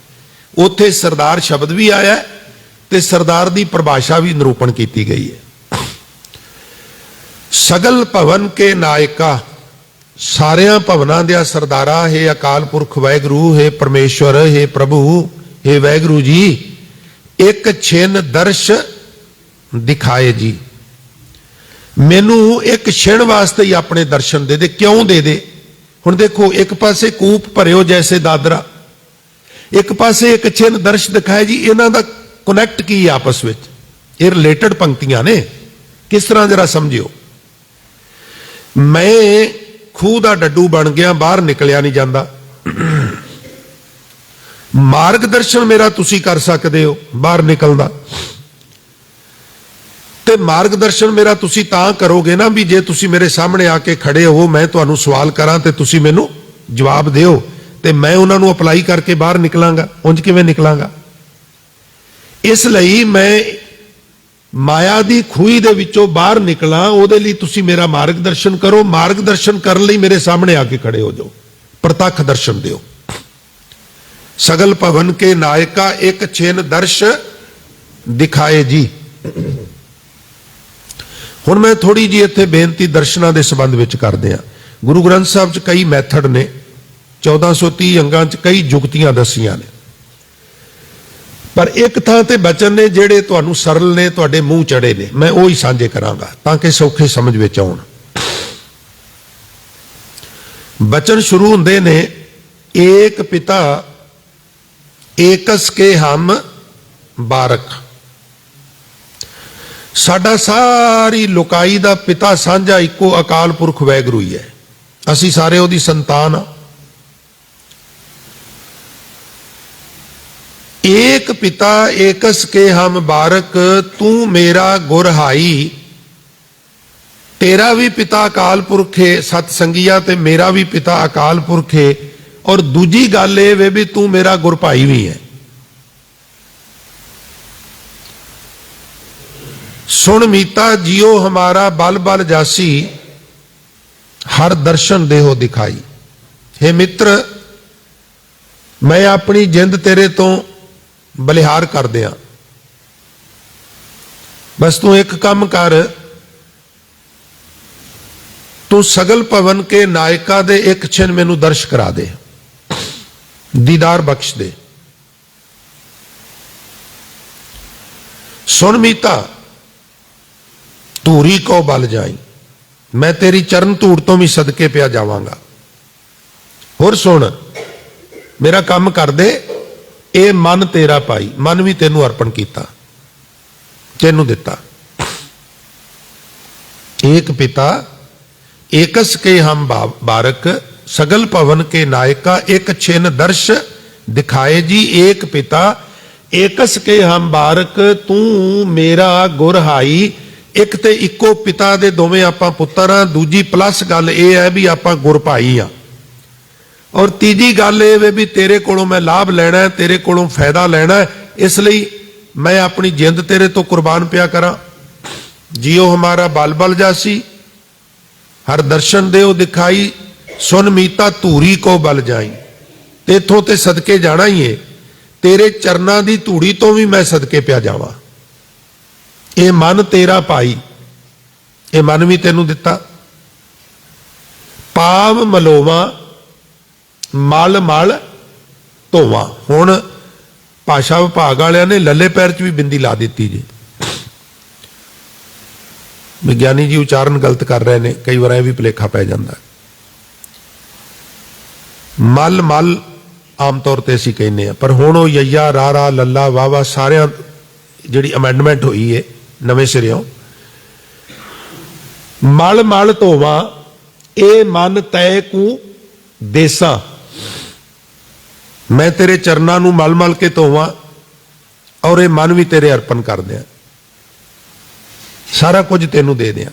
उत्थे सरदार शब्द भी आया है ते सरदार दी परिभाषा भी निरूपण की गई है। सगल भवन के नायका, सारिया भवनां दिया सरदारा, हे अकाल पुरख वाहिगुरू, हे परमेश्वर, हे प्रभु, हे वाहिगुरू जी, एक छिन दर्श दिखाए जी। मैनू एक छिण वास्ते ही अपने दर्शन दे दे। क्यों दे दे? हुण देखो, एक पासे कूप भरियो जैसे दादरा, एक पासे एक छिन दर्श दिखाए जी। इन्हां दा कनैक्ट की है आपस में? ये रिलेटेड पंक्तियां ने। किस तरह जरा समझियो। मैं खूह दा डड्डू बन गया, बाहर निकलिया नहीं जाता। मार्गदर्शन मेरा तुसी कर सकते हो बाहर निकलदा, ते मार्गदर्शन मेरा तुसी तां करोगे ना भी जे तुसी मेरे सामने आके खड़े हो, मैं तुहानू सवाल करा ते तुसी मैनू जवाब दिओ, ते मैं उन्हां नू अप्लाई करके बाहर निकलांगा। उंज किवें निकलांगा? इसलिए मैं माया दी खूही दे विचों बाहर निकला, उहदे लई तुसी मेरा मार्गदर्शन करो। मार्गदर्शन करन लई मेरे सामने आके खड़े हो जाओ, प्रतख दर्शन दिओ। सगल भवन के नायका, एक छिन दर्श दिखाए जी। हुण मैं थोड़ी जी इत्थे बेनती दर्शनां दे संबंध विच करदे हां। गुरु ग्रंथ साहब च कई मैथड ने, 1430 अंगां च कई जुगतियां दसियां ने, पर एक थां ते बचन ने जिहड़े तुहानू सरल ने, तुहाडे मूँह चढ़े ने, मैं वो ही साझे करांगा ताकि सौखे समझ विच आउण। बचन शुरू हुंदे ने, एक पिता एकस के हम बारक। साडा सारी लुकाई दा पिता सांझा इको अकाल पुरख वाहिगुरू ही है। असी सारे उहदी संतान आ। एक पिता एकस के हम बारक, तू मेरा गुरहाई तेरा भी पिता अकाल पुरख है सत संगिया ते मेरा भी पिता अकाल पुरख है, और दूजी गल ये वे भी तू मेरा गुर भाई भी है। सुन मीता जियो हमारा बल बल जासी, हर दर्शन देहो दिखाई। हे मित्र, मैं अपनी जिंद तेरे तो बलिहार कर दिया, बस तू एक काम कर, तू सगल भवन के नायका दे एक छिन मैनू दर्श करा दे, दीदार बख्श दे। सुन मीता धूरी को बल जाई, मैं तेरी चरण धूड़ तो भी सदके पिया जावांगा। होर सुन, मेरा काम कर दे, ए मन तेरा पाई, मन भी तेनू अर्पण किया, तेनू दिता। एक पिता एकस के हम बारक, सगल भवन के नायका एक छिन दर्श दिखाए जी। एक पिता एकस के हम बारक, तू मेरा गुर हाई। एक ते इको पिता दे दोवें आपां पुत्तर हां, दूजी प्लस गल यह है भी आपां गुर भाई हां, और तीजी गल यह भी तेरे कोलों मैं लाभ लेना है, तेरे कोलों फायदा लेना है, इसलिए मैं अपनी जिंद तेरे तो कुर्बान पिया करा। जियो हमारा बल बल जासी, हर दर्शन देओ दिखाई। सुन मीता धूरी को बल जाई, तेथों ते सदके जाना ही है, तेरे चरना दी धूड़ी तो भी मैं सदके पिया जावा। ये मन तेरा भाई, ये मन भी तेनू दिता। पाव मलोवा मल मल धोवा। हुण भाषा विभाग वालियां ने लले पैर च भी बिंदी ला दी जी। विज्ञानी जी उच्चारण गलत कर रहे हैं, कई बार भी भुलेखा पै जाता है। मल मल आम तौर पर असीं कहने हैं, पर हुण वो यया रा रा लला वाह वाह सारियां जिहड़ी अमेंडमेंट हुई है नवें सिरियों, मल मल धोवा ए मन तय कू देसा। मैं तेरे चरना नू मल मल के धोवा और ये मन भी तेरे अर्पण कर दिया, सारा कुछ तेनू दे दिया।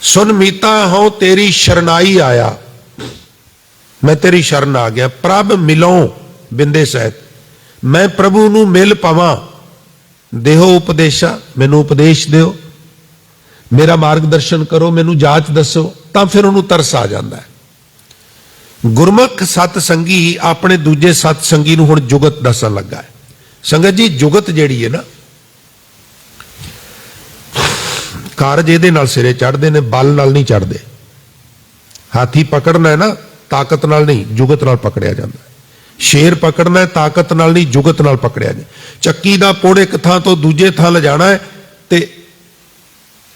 सुन मीता हो तेरी शरणाई आया, मैं तेरी शरण आ गया। प्रभ मिलो बिंदे सहित, मैं प्रभु नू मिल पवा। देहो उपदेशा, मैनू उपदेश दिओ, मेरा मार्गदर्शन करो, मैनू जाच दसो, तां फिर उन्होंने तरस आ जाता है। गुरमुख सतसंगी अपने दूजे सतसंगी नू हुण जुगत दसन लगा है। संगत जी, जुगत जिहड़ी है ना, कारज इहदे नाल सिरे चढ़दे ने, बल नाल नहीं चढ़दे। हाथी पकड़ना है ना, ताकत नाल नहीं, जुगत नाल पकड़िया जाता है। शेर पकड़ना है, ताकत नाल नहीं, जुगत नाल पकड़िया जाए। चक्की दा पुड़ एक थां तो दूजे थां ले जाना है, ते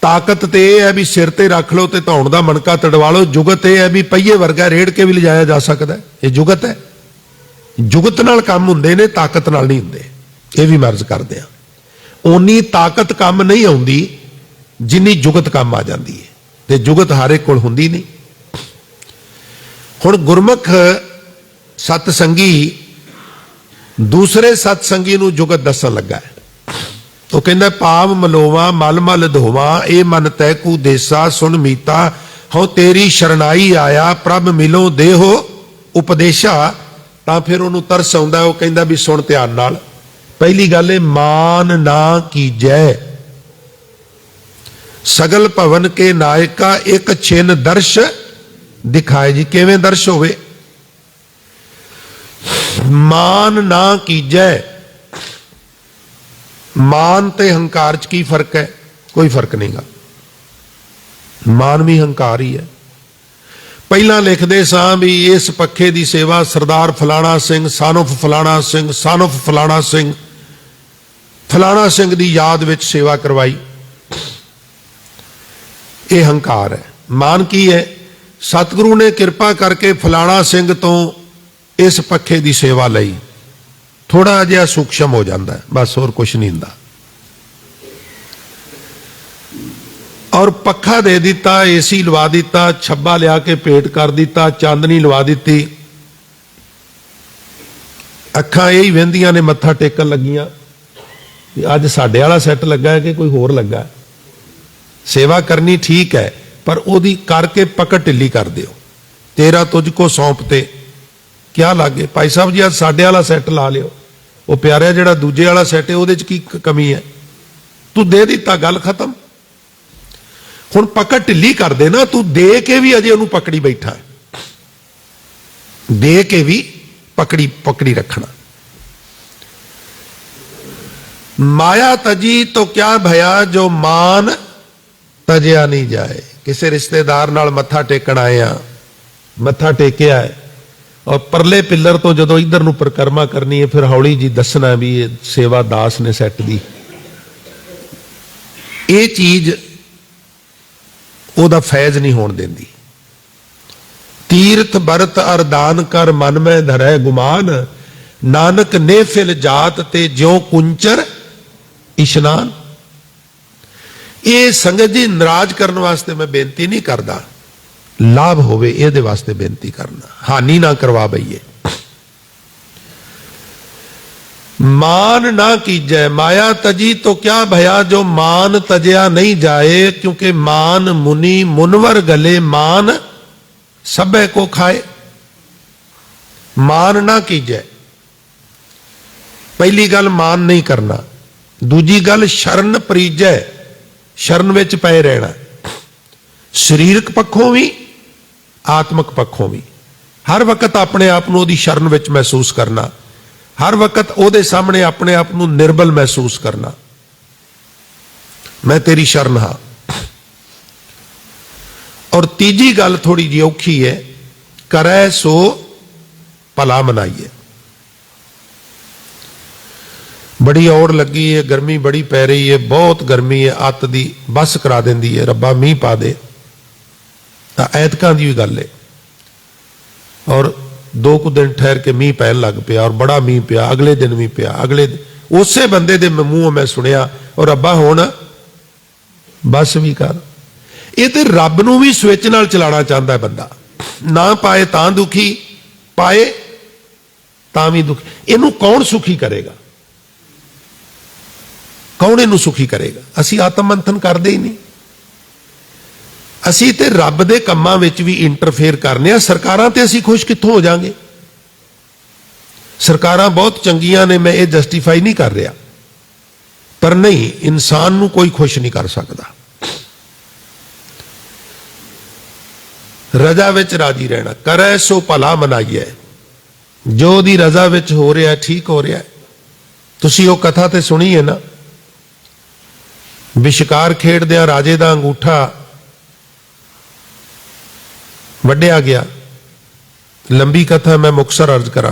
ताकत ते यह है भी सिर ते रख लो ते धौण दा मनका तड़वा लो। जुगत यह है भी पहिए वर्गा रेड़ के भी लिजाया जा सकता है, ये जुगत है। जुगत नाल काम हुंदे ने, ताकत नाल नहीं हुंदे, ये भी मर्ज करदे आ। उन्नी ताकत काम नहीं आउंदी जिन्नी जुगत काम आ जाती है, ते जुगत हर एक कोल हुंदी नहीं। हुण गुरमुख सतसंगी दूसरे सतसंगी नू जुगत दसन लगा है। तो कहंदा पाव मलोवा मल मल धोवा, ए मन तय कू देसा। सुन मीता हो तेरी शरणाई आया, प्रभ मिलो देहो उपदेशा। तां फिर उन्होंने तरस आउंदा, वो कहंदा भी सुन ध्यान नाल। पहली गल है मान ना कीजै, सगल भवन के नायका एक छिन दर्श दिखाए जी। किवें दर्श होवे? मान ना कीजै। मान ते हंकार च की फर्क है? कोई फर्क नहीं गा, मान भी हंकार ही है। पहला लिखते सां भी इस पखे की सेवा सरदार फलाना सिंह सन ऑफ फलाना सिंह सन ऑफ फलाना सिंह फलाना सिंह की याद विच सेवा करवाई, यह हंकार है। मान की है? सतगुरु ने कृपा करके फलाना सिंह तो इस पखे की सेवा लई, थोड़ा जिहा सूक्ष्म हो जाता है, बस और कुछ नहीं हुंदा। और पखा दे दिता, एसी लवा दिता, छब्बा लिया के पेट कर दिता, चांदनी लवा दी, अखां यही वहिंदियां ने, मत्था टेकन लगियां, अज साडे वाला सैट लगा है कि कोई होर लगा है। सेवा करनी ठीक है, पर ओदी करके पकड़ ढिली कर दिओ। तेरा तुझको सौंपते क्या लागे। भाई साहब जी, अज साडे वाला सैट ला लिओ, वो प्यारा जिहड़ा दूजे वाला सैट है उहदे च की कमी है। तू दे दिता, गल खत्म। हुण पकड़ ढिली कर दे ना, तू दे के भी अजे उहनूं पकड़ी बैठा है, दे के भी पकड़ी पकड़ी रखना। माया तजी तो क्या भया जो मान तजिया नहीं जाए। किसी रिश्तेदार नाल मत्था टेकण आए आ, मत्था टेकिया है और परले पिलर तो जदों इधर नूं परिक्रमा करनी है, फिर हौली जी दसना भी ये सेवा दास ने सैट दी। ये चीज ओदा फैज नहीं होण देंदी। तीर्थ बरत अरदान कर मन में धरै गुमान, नानक ने फिल जात ते ज्यों कुंचर इशनान। ये संगत जी नाराज करने वास्ते मैं बेनती नहीं करता, लाभ होवे इहदे वास्ते बेनती करना, हानि ना करवा बईए। मान ना कीजै माया तजी तो क्या भया जो मान तजया नहीं जाए, क्योंकि मान मुनि मुनवर गले मान सबे को खाए। मान ना कीजै, पहली गल मान नहीं करना। दूजी गल शरण परीजै, शरण विच पए रहना, शरीरक पक्षों भी आत्मक पक्षों भी। हर वक्त अपने आप को ओदी शरण विच महसूस करना, हर वक्त ओदे सामने अपने आप को निर्बल महसूस करना, मैं तेरी शरण हाँ। और तीजी गल थोड़ी जी औखी है, करै सो भला मनाइए। बड़ी औड़ लगी है, गर्मी बड़ी पै रही है, बहुत गर्मी है, अत दी बस करा देंदी है, रब्बा मीह पा दे। ऐतकां दी भी गल है, और दो कुछ दिन ठहर के मीह पैन लग पिया, और बड़ा मीह पिया, अगले दिन भी पिया, अगले उसे बंदे दे मूंहों मैं सुनिया, और रब्बा हुण बस भी कर। ये तो रब नूं भी स्विच नाल चलाना चाहता है बंदा, ना पाए तां दुखी, पाए तां भी दुखी। इनू कौन सुखी करेगा, कौन इनू सुखी करेगा। असी आत्म मंथन करते ही नहीं, असी ते रब दे कम्मां विच भी इंटरफेयर करने आ। सरकारां ते असी खुश कित्थों हो जाएंगे। सरकारां बहुत चंगियां ने, मैं ये जस्टिफाई नहीं कर रहा, पर नहीं, इंसान नू कोई खुश नहीं कर सकता। रजा विच राजी रहना, करै सो भला मनाइए। जो दी रजा विच हो रहा है ठीक हो रहा है। तुसी वो कथा ते सुनी है ना, विशकार खेडदियां राजे दा अंगूठा वड्डिया गया। लंबी कथा मैं मुक्तसर अर्ज करा।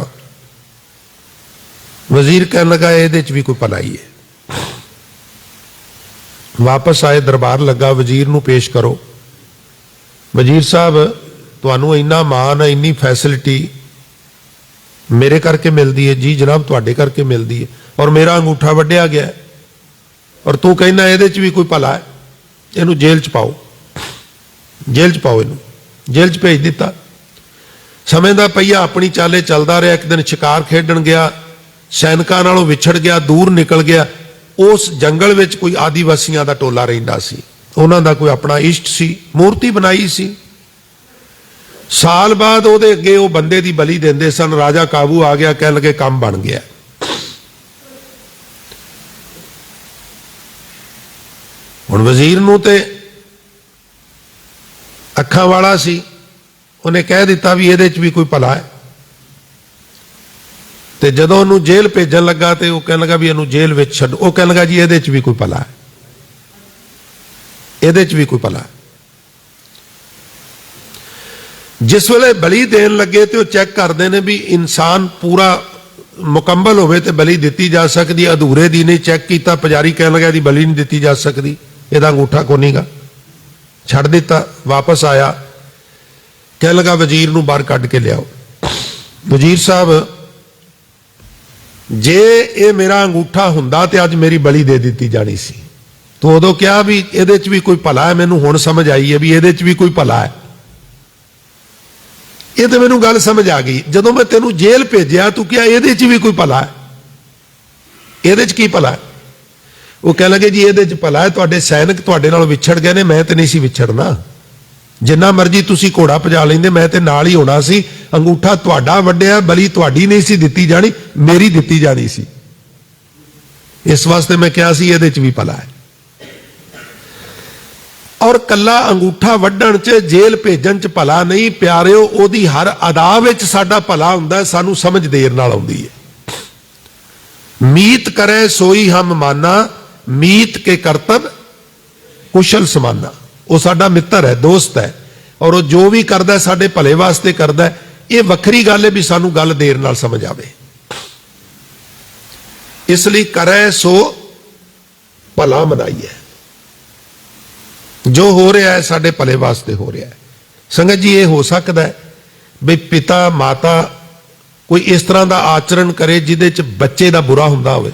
वजीर कहने लगा ये भी कोई भलाई है। वापस आए, दरबार लगा, वजीर नूं पेश करो। वजीर साहब, तुहानूं इन्ना मान है, इन्नी फैसिलिटी मेरे करके मिलती है। जी जनाब, तुहाडे करके मिलती है, और मेरा अंगूठा वड्डिया गया, और तू कहना ये भी कोई भला है, इनू जेल च पाओ, जेल च पाओ, इनू जेल च भेज दिता। समय का पहिया अपनी चाले चलता रहा। एक दिन शिकार खेडन गया, सैनिकों नालों विछड़ गया, दूर निकल गया। उस जंगल में कोई आदिवासियों का टोला रहिंदा सी, उन्हां दा कोई अपना इष्ट सी, मूर्ति बनाई सी। साल बाद उहदे अगे वो बंदे की बलि देंदे सन। राजा काबू आ गया, कह लगे काम बन गया। हुण वजीर नूं ते अखां वाला सी, उन्हें कह दिता भी ये भी कोई भला है। तो जदों उन्होंने जेल भेजन लगा तो वह कह लगा भी इनू जेल में छड्डो। वह कह लगा जी ये भी कोई भला है, ये भी कोई भला है। जिस वेले बलि देन लगे तो चेक करते हैं भी इंसान पूरा मुकम्मल होवे तो बलि दी जा सकती, अधूरे दी नहीं। चेक किया, पुजारी कह लगा बलि नहीं दी जा सकती, यदा अंगूठा को नहीं गा, छड़ दिता। वापस आया, कह लगा वजीर नूं बाहर कढ़ के लियाओ। वजीर साहब, जे ये मेरा अंगूठा हुंदा ते अज मेरी बलि दे दी जानी सी। तो उदों क्या भी ये भी कोई भला है, मैनूं हुण समझ आई है भी ये भी कोई भला है। ये तो मैनूं गल समझ आ गई। जदों मैं तेनूं जेल भेजिया, तू क्या ये भी कोई भला है, ये की भला है। ਉਹ ਕਹਿ ਲਗੇ ਜੀ ਇਹਦੇ 'ਚ ਭਲਾ ਹੈ, ਤੁਹਾਡੇ ਸੈਨਿਕ ਤੁਹਾਡੇ ਨਾਲ ਵਿਛੜ ਗਏ ਨੇ, ਮੈਂ ਤੇ ਨਹੀਂ ਸੀ ਵਿਛੜਨਾ। ਜਿੰਨਾ ਮਰਜ਼ੀ ਤੁਸੀਂ ਘੋੜਾ ਭਜਾ ਲੈਂਦੇ, ਮੈਂ ਤੇ ਨਾਲ ਹੀ ਹੋਣਾ ਸੀ। ਅੰਗੂਠਾ ਤੁਹਾਡਾ ਵੱਢਿਆ, ਬਲੀ ਤੁਹਾਡੀ ਨਹੀਂ ਸੀ ਦਿੱਤੀ ਜਾਣੀ, ਮੇਰੀ ਦਿੱਤੀ ਜਾਣੀ ਸੀ। ਇਸ ਵਾਸਤੇ ਮੈਂ ਕਿਹਾ ਸੀ ਇਹਦੇ 'ਚ ਵੀ ਭਲਾ ਹੈ। ਔਰ ਕੱਲਾ ਅੰਗੂਠਾ ਵੱਢਣ 'ਚ, ਜੇਲ੍ਹ ਭੇਜਣ 'ਚ ਭਲਾ ਨਹੀਂ ਪਿਆਰਿਓ, ਉਹਦੀ ਹਰ ਅਦਾ ਵਿੱਚ ਸਾਡਾ ਭਲਾ ਹੁੰਦਾ। ਸਾਨੂੰ ਸਮਝ ਦੇਰ ਨਾਲ ਆਉਂਦੀ ਹੈ। ਮੀਤ ਕਰੇ ਸੋਈ ਹਮ ਮਾਨਾ, ਮੀਤ ਕੇ ਕਰਤਬ ਕੁਸ਼ਲ ਸਮਾਨਾ। ਉਹ ਸਾਡਾ ਮਿੱਤਰ ਹੈ, ਦੋਸਤ ਹੈ, ਔਰ ਉਹ ਜੋ ਵੀ ਕਰਦਾ ਸਾਡੇ ਭਲੇ ਵਾਸਤੇ ਕਰਦਾ। ਇਹ ਵੱਖਰੀ ਗੱਲ ਹੈ ਵੀ ਸਾਨੂੰ ਗੱਲ ਦੇਰ ਨਾਲ ਸਮਝ ਆਵੇ। ਇਸ ਲਈ ਕਰੇ ਸੋ ਭਲਾ ਮਨਾਈਏ। ਜੋ ਹੋ ਰਿਹਾ ਹੈ ਸਾਡੇ ਭਲੇ ਵਾਸਤੇ ਹੋ ਰਿਹਾ ਹੈ। ਸੰਗਤ ਜੀ, ਇਹ ਹੋ ਸਕਦਾ ਹੈ ਵੀ ਪਿਤਾ ਮਾਤਾ ਕੋਈ ਇਸ ਤਰ੍ਹਾਂ ਦਾ ਆਚਰਣ ਕਰੇ ਜਿਹਦੇ 'ਚ ਬੱਚੇ ਦਾ ਬੁਰਾ ਹੁੰਦਾ ਹੋਵੇ।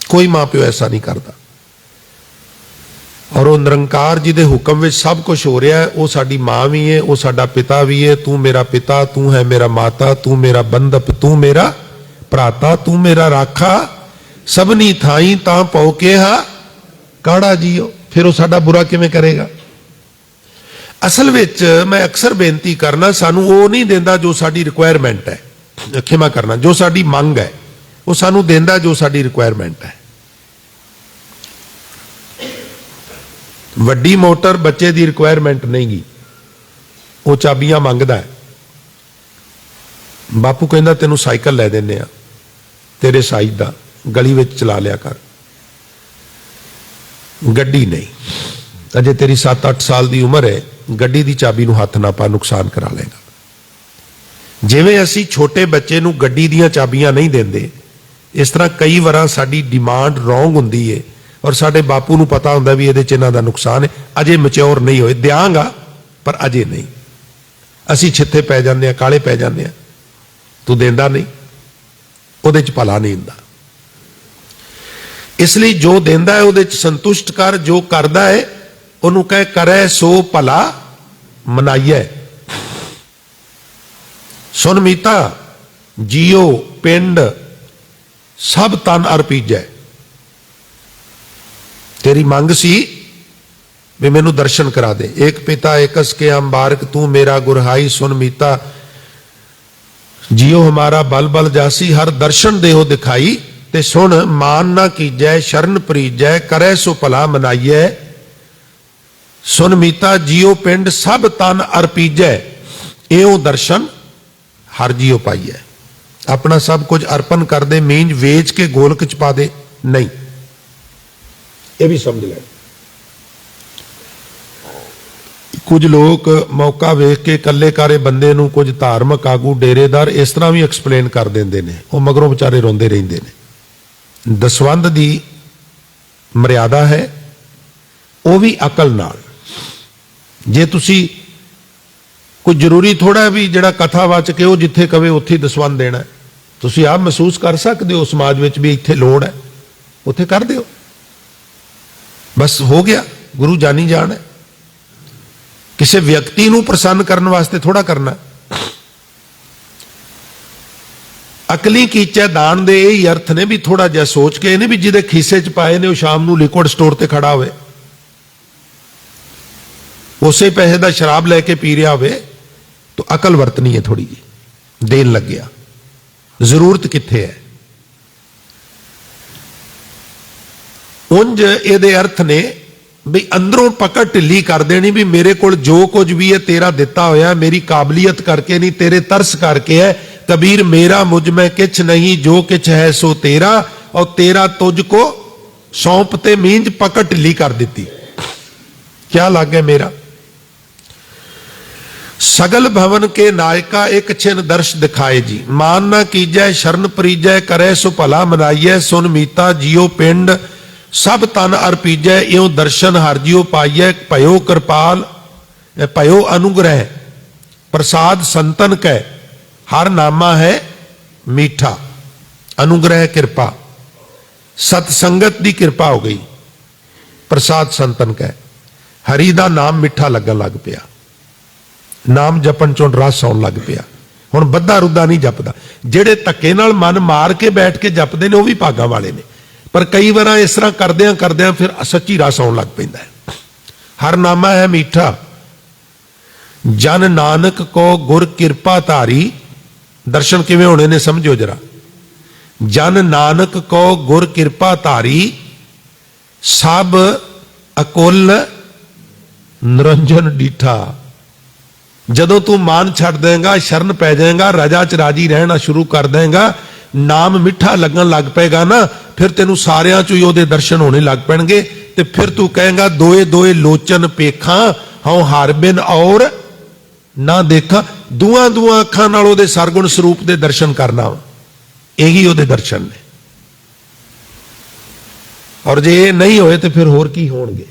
ਕੋਈ ਮਾਂ ਪਿਓ ਐਸਾ ਨਹੀਂ ਕਰਦਾ। ਔਰ ਉਹ ਨਿਰੰਕਾਰ ਜਿਹਦੇ ਹੁਕਮ ਵਿੱਚ ਸਭ ਕੁਝ ਹੋ ਰਿਹਾ ਹੈ, ਉਹ ਸਾਡੀ ਮਾਂ ਵੀ ਹੈ, ਉਹ ਸਾਡਾ ਪਿਤਾ ਵੀ ਹੈ। ਤੂੰ ਮੇਰਾ ਪਿਤਾ, ਤੂੰ ਹੈ ਮੇਰਾ ਮਾਤਾ, ਤੂੰ ਮੇਰਾ ਬੰਧਪ, ਤੂੰ ਮੇਰਾ ਭਰਾਤਾ, ਤੂੰ ਮੇਰਾ ਰਾਖਾ, ਸਭਨੀ ਥਾਈ ਤਾਂ ਪਉ ਕਿਹਾ ਕਾੜਾ ਜੀਓ। ਫਿਰ ਉਹ ਸਾਡਾ ਬੁਰਾ ਕਿਵੇਂ ਕਰੇਗਾ? ਅਸਲ ਵਿੱਚ ਮੈਂ ਅਕਸਰ ਬੇਨਤੀ ਕਰਨਾ, ਸਾਨੂੰ ਉਹ ਨਹੀਂ ਦਿੰਦਾ ਜੋ ਸਾਡੀ ਰਿਕੁਆਇਰਮੈਂਟ ਹੈ। ਖਿਮਾ ਕਰਨਾ, ਜੋ ਸਾਡੀ ਮੰਗ ਹੈ ਉਹ ਸਾਨੂੰ ਦਿੰਦਾ ਜੋ ਸਾਡੀ ਰਿਕੁਆਇਰਮੈਂਟ ਹੈ। ਵੱਡੀ ਮੋਟਰ ਬੱਚੇ ਦੀ ਰਿਕੁਆਇਰਮੈਂਟ ਨਹੀਂ ਗੀ, ਉਹ ਚਾਬੀਆਂ ਮੰਗਦਾ ਹੈ। ਬਾਪੂ ਕਹਿੰਦਾ ਤੈਨੂੰ ਸਾਈਕਲ ਲੈ ਦਿੰਦੇ ਆ ਤੇਰੇ ਸਾਈਜ਼ ਦਾ, ਗਲੀ ਵਿੱਚ ਚਲਾ ਲਿਆ ਕਰ। ਗੱਡੀ ਨਹੀਂ, ਅਜੇ ਤੇਰੀ 7-8 ਸਾਲ ਦੀ ਉਮਰ ਹੈ, ਗੱਡੀ ਦੀ ਚਾਬੀ ਨੂੰ ਹੱਥ ਨਾ ਪਾ, ਨੁਕਸਾਨ ਕਰਾ ਲੇਗਾ। ਜਿਵੇਂ ਅਸੀਂ ਛੋਟੇ ਬੱਚੇ ਨੂੰ ਗੱਡੀ ਦੀਆਂ ਚਾਬੀਆਂ ਨਹੀਂ ਦਿੰਦੇ, ਇਸ ਤਰ੍ਹਾਂ ਕਈ ਵਾਰ ਸਾਡੀ ਡਿਮਾਂਡ ਰੋਂਗ ਹੁੰਦੀ ਹੈ ਔਰ ਸਾਡੇ ਬਾਪੂ ਨੂੰ ਪਤਾ ਹੁੰਦਾ ਵੀ ਇਹਦੇ 'ਚ ਇਹਨਾਂ ਦਾ ਨੁਕਸਾਨ ਹੈ, ਅਜੇ ਮੈਚੁਰ ਨਹੀਂ ਹੋਏ, ਦਿਆਂਗਾ ਪਰ ਅਜੇ ਨਹੀਂ। ਅਸੀਂ ਛਿੱਥੇ ਪੈ ਜਾਂਦੇ ਹਾਂ, ਕਾਲੇ ਪੈ ਜਾਂਦੇ ਹਾਂ, ਤੂੰ ਦਿੰਦਾ ਨਹੀਂ, ਉਹਦੇ 'ਚ ਭਲਾ ਨਹੀਂ ਹੁੰਦਾ। ਇਸ ਲਈ ਜੋ ਦਿੰਦਾ ਹੈ ਉਹਦੇ 'ਚ ਸੰਤੁਸ਼ਟ ਕਰ, ਜੋ ਕਰਦਾ ਹੈ ਉਹਨੂੰ ਕਹੇ ਕਰੇ ਸੋ ਭਲਾ ਮਨਾਈਏ। ਸੁਨ ਮੀਤਾ ਜੀਓ ਪਿੰਡ ਸਭ ਤਨ ਅਰਪੀਜੈ। ਤੇਰੀ ਮੰਗ ਸੀ ਵੀ ਮੈਨੂੰ ਦਰਸ਼ਨ ਕਰਾ ਦੇ। ਇੱਕ ਪਿਤਾ ਏਕਸ ਕੇ ਅੰਬਾਰਕ, ਤੂੰ ਮੇਰਾ ਗੁਰਹਾਈ। ਸੁਨ ਮੀਤਾ ਜੀਓ ਹਮਾਰਾ ਬਲ ਬਲ ਜਾਸੀ, ਹਰ ਦਰਸ਼ਨ ਦੇਹੋ ਦਿਖਾਈ। ਤੇ ਸੁਣ ਮਾਨ ਨਾ ਕੀਜੈ ਸ਼ਰਨ ਪ੍ਰੀਜੈ, ਕਰੇ ਸੋ ਭਲਾ ਮਨਾਈਐ। ਸੁਨ ਮੀਤਾ ਜੀਓ ਪਿੰਡ ਸਭ ਤਨ ਅਰਪੀਜੈ, ਇਹੋ ਦਰਸ਼ਨ ਹਰ ਜੀਓ ਪਾਈਐ। ਆਪਣਾ ਸਭ ਕੁਝ ਅਰਪਣ ਕਰਦੇ, ਮੀਂਜ ਵੇਚ ਕੇ ਗੋਲਕ ਚ ਪਾ ਦੇ ਨਹੀਂ। ਇਹ ਵੀ ਸਮਝ ਲੈ। ਕੁਝ ਲੋਕ ਮੌਕਾ ਵੇਖ ਕੇ ਇਕੱਲੇ ਕਾਰੇ ਬੰਦੇ ਨੂੰ ਕੁਝ ਧਾਰਮਿਕ ਆਗੂ ਡੇਰੇਦਾਰ ਇਸ ਤਰ੍ਹਾਂ ਵੀ ਐਕਸਪਲੇਨ ਕਰ ਦਿੰਦੇ ਨੇ, ਉਹ ਮਗਰੋਂ ਵਿਚਾਰੇ ਰੋਂਦੇ ਰਹਿੰਦੇ ਨੇ। ਦਸਵੰਧ ਦੀ ਮਰਿਆਦਾ ਹੈ, ਉਹ ਵੀ ਅਕਲ ਨਾਲ। ਜੇ ਤੁਸੀਂ ਕੋਈ ਜ਼ਰੂਰੀ ਥੋੜਾ ਵੀ ਜਿਹੜਾ ਕਥਾਵਾਚਕ ਹੈ ਉਹ ਜਿੱਥੇ ਕਵੇ ਉੱਥੇ ਦਸਵੰਧ ਦੇਣਾ। ਤੁਸੀਂ ਆਪ ਮਹਿਸੂਸ ਕਰ ਸਕਦੇ ਹੋ ਸਮਾਜ ਵਿੱਚ ਵੀ ਇੱਥੇ ਲੋੜ ਹੈ, ਉੱਥੇ ਕਰ ਦਿਓ, ਬਸ ਹੋ ਗਿਆ। ਗੁਰੂ ਜਾਣੀ ਜਾਣ ਹੈ, ਕਿਸੇ ਵਿਅਕਤੀ ਨੂੰ ਪ੍ਰਸੰਨ ਕਰਨ ਵਾਸਤੇ ਥੋੜਾ ਕਰਨਾ। ਅਕਲੀ ਕੀਚੇ ਦਾਨ ਦੇ ਇਹ ਅਰਥ ਨੇ ਵੀ ਥੋੜਾ ਜਿਹਾ ਸੋਚ ਕੇ, ਇਹਨੇ ਵੀ ਜਿਹਦੇ ਖੀਸੇ ਚ ਪਾਏ ਨੇ ਉਹ ਸ਼ਾਮ ਨੂੰ ਲਿਕੁਇਡ ਸਟੋਰ ਤੇ ਖੜਾ ਹੋਵੇ, ਉਸੇ ਪੈਸੇ ਦਾ ਸ਼ਰਾਬ ਲੈ ਕੇ ਪੀ ਰਿਹਾ ਹੋਵੇ, ਤਾਂ ਅਕਲ ਵਰਤਣੀ ਹੈ ਥੋੜੀ ਜੀ। ਦੇਣ ਲੱਗਿਆ ਜ਼ਰੂਰਤ ਕਿੱਥੇ ਹੈ। ਉਂਝ ਇਹਦੇ ਅਰਥ ਨੇ ਵੀ ਅੰਦਰੋਂ ਪਕੜ ਢਿੱਲੀ ਕਰ ਦੇਣੀ ਵੀ ਮੇਰੇ ਕੋਲ ਜੋ ਕੁਝ ਵੀ ਹੈ ਤੇਰਾ ਦਿੱਤਾ ਹੋਇਆ, ਮੇਰੀ ਕਾਬਲੀਅਤ ਕਰਕੇ ਨਹੀਂ, ਤੇਰੇ ਤਰਸ ਕਰਕੇ ਹੈ। ਕਬੀਰ ਮੇਰਾ ਮੁਝ में किछ नहीं, जो किछ है सो तेरा, और तेरा तुझको सौंपते मींज पकड़ ढिली कर दी। क्या लागे मेरा। सगल भवन के नायका एक छिन दर्श दिखाए जी, मान ना कीजै शरण प्रीजै, करे सो भला मनाइए। सुन मीता जियो पिंड सब तन अर्पीजै, इं दर्शन हर जियो पाइए। भयो कृपाल भयो अनुग्रह प्रसाद संतन कै, हर नामा है मीठा। अनुग्रह कृपा, सतसंगत की कृपा हो गई, प्रसाद संतन कै। हरि दा नाम मिठा लगन लग पिया, नाम जपन चों रस आउण लग पिया। हुण बद्धा रुद्धा नहीं जपदा। जेड़े धक्के नाल मन मार के बैठ के जपदे ने वो भी भागां वाले ने, पर कई बार इस तरह करदियां करदियां फिर सच्ची रस आउण लग पैंदा है। हर नामा है मीठा, जन नानक को गुर किरपा धारी। दर्शन किवें होने ने समझो जरा। जन नानक को गुर किरपा धारी, सब अकुल निरंजन डीठा। जदों तू मान छड़ देगा, शरण पै जाएगा, रजा च राजी रहना शुरू कर देगा, नाम मिठा लगन लग पेगा ना, फिर तेनू सारियां चों ही ओहदे दर्शन होने लग पैणगे। ते फिर तू कहेगा दोए दोए लोचन पेखा, हूँ हर बिन और ना देखा। दुआ दुआ अखां नाल ओहदे सरगुण स्वरूप दे दर्शन करना, यही ओहदे दर्शन ने। और जे ये नहीं होए तो फिर होर की होणगे।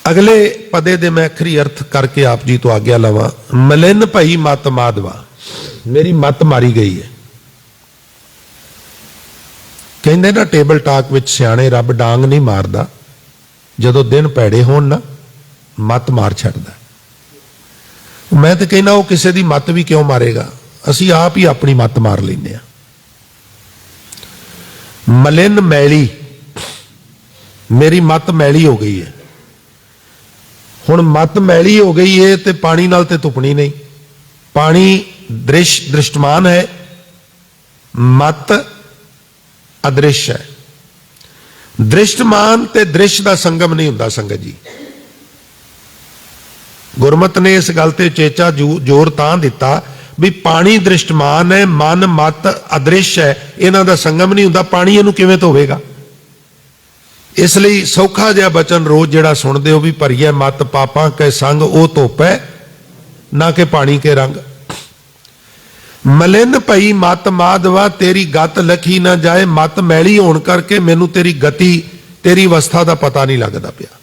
अगले पदे दे मैं अखरी अर्थ करके आप जी तो आग्ञा लवां। मलिन भई मत माधवा, मेरी मत मारी गई है। कहंदे ना टेबल टाक विच सियाणे रब डांग नहीं मारदा, जदों दिन पैड़े होण ना मत मार छड्डदा। मैं तो कहना वो किसी दी मत भी क्यों मारेगा, असीं आप ही अपनी मत मार लैंदे आ। मलिन मैली, मेरी मत मैली हो गई है। हुण मत मैली हो गई है तो पानी नाल ते धुपनी नहीं। पानी दृष्टमान है, मत अदृश्य है। दृष्टमान ते दृश्य का संगम नहीं हुंदा संगत जी। गुरमत ने इस गल ते चेचा जोर तां दिता भी पानी दृष्टमान है, मन मत अदृश्य है, इन्हां दा संगम नहीं हुंदा। पानी इहनूं किवें धोवेगा? इसलिए सौखा जिहा बचन रोज जिहड़ा सुनदे हो भी भरीए मत पापां के संग ओ धुप है ना कि पानी के रंग। मलिन भई मत माधवा, तेरी गत लखी ना जाए। मत मैली होण करके मैनू तेरी गति तेरी अवस्था का पता नहीं लगता पिया।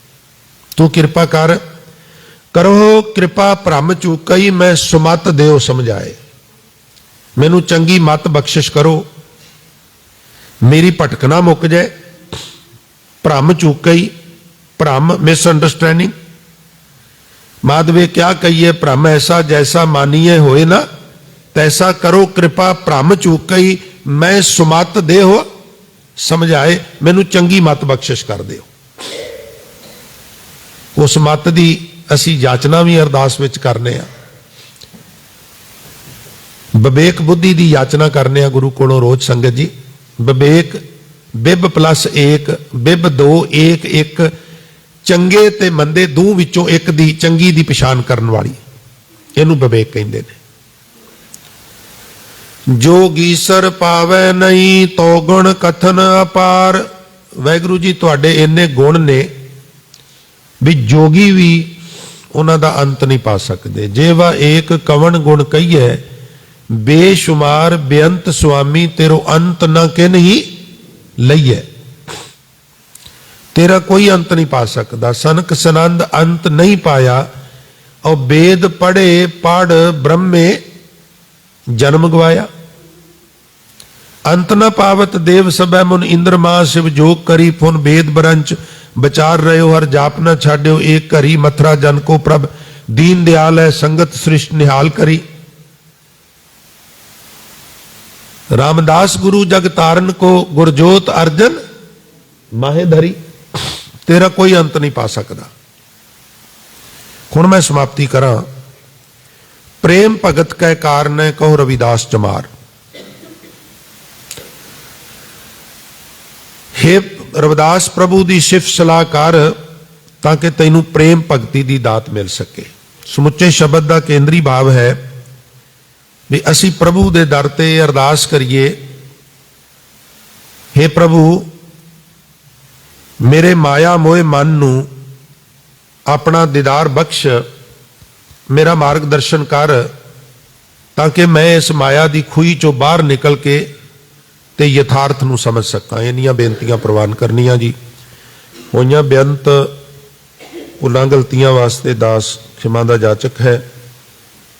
तू कृपा कर, करो कृपा भ्रम चूकई, मैं सुमत देओ समझाए। मैनू चंगी मत बख्शिश करो, मेरी भटकना मुक जाए। भ्रम चूकई, भ्रम मिसअंडरस्टैंडिंग। माधवे क्या कहिए, भ्रम ऐसा जैसा मानिए होए ना तैसा। करो कृपा भ्रम चूकई, मैं सुमत दे हो समझाए। मैनू चंगी मत बख्शिश कर दिओ। उस मत दी असी याचना भी अरदास विच करने आ। विवेक बुद्धि दी याचना करने आ गुरु कोलों रोज संगत जी। विवेक बिब प्लस एक, बिब दो एक एक, चंगे ते मंदे दू विचों एक दी चंगी दी पछाण करन वाली, इहनूं विवेक कहिंदे ने। जो गीसर पावै नहीं तो गुण कथन अपार। वाहिगुरू जी तुहाडे इन्ने गुण ने भी जोगी भी उन्हां दा अंत नहीं पा सकते। जे वा एक कवन गुण कहिए, बेशुमार बेअंत स्वामी, तेरो अंत न के नहीं लईए। तेरा कोई अंत नहीं पा सकता। सनक सनंद अंत नहीं पाया, और वेद पढ़े पढ़ ब्रह्मे जन्म गवाया। अंत न पावत देव सबै मुन, इंद्र मां शिव जोग करी फुन। वेद बरंच बचार रहे हो, हर जाप न छाड्यो एक करी। मथुरा जन को प्रभ दीन दयाल है, संगत सृष्ट निहाल करी। रामदास गुरु जग तारन को, गुरजोत अर्जन माहे धरी। तेरा कोई अंत नहीं पा सकता। हुण मैं समाप्ति करा। प्रेम भगत कै कारण कहो रविदास चमार। हे रविदास प्रभु की सिफ सलाह कर, ताकि तैनू प्रेम भगती की दात मिल सके। समुचे शब्द का केंद्री भाव है भी असी प्रभु दे दर ते अरदास करिए, हे प्रभु मेरे माया मोह मन नू अपना दीदार बख्श, मेरा मार्गदर्शन कर, ताकि मैं इस माया की खूही चो बाहर निकल के ते यथार्थ नू समझ सकां। इन्नियां बेनतियां प्रवान करनियां जी। होइयां बेअंत भुलां गलतियां वास्ते दास क्षमा दा जाचक है।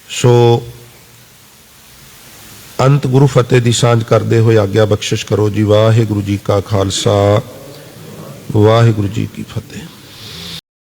सो अंत गुरु फतेह दी सांझ करदे होए आग्या बख्शिश करो जी। वाहिगुरू जी का खालसा, वाहिगुरू जी की फतेह।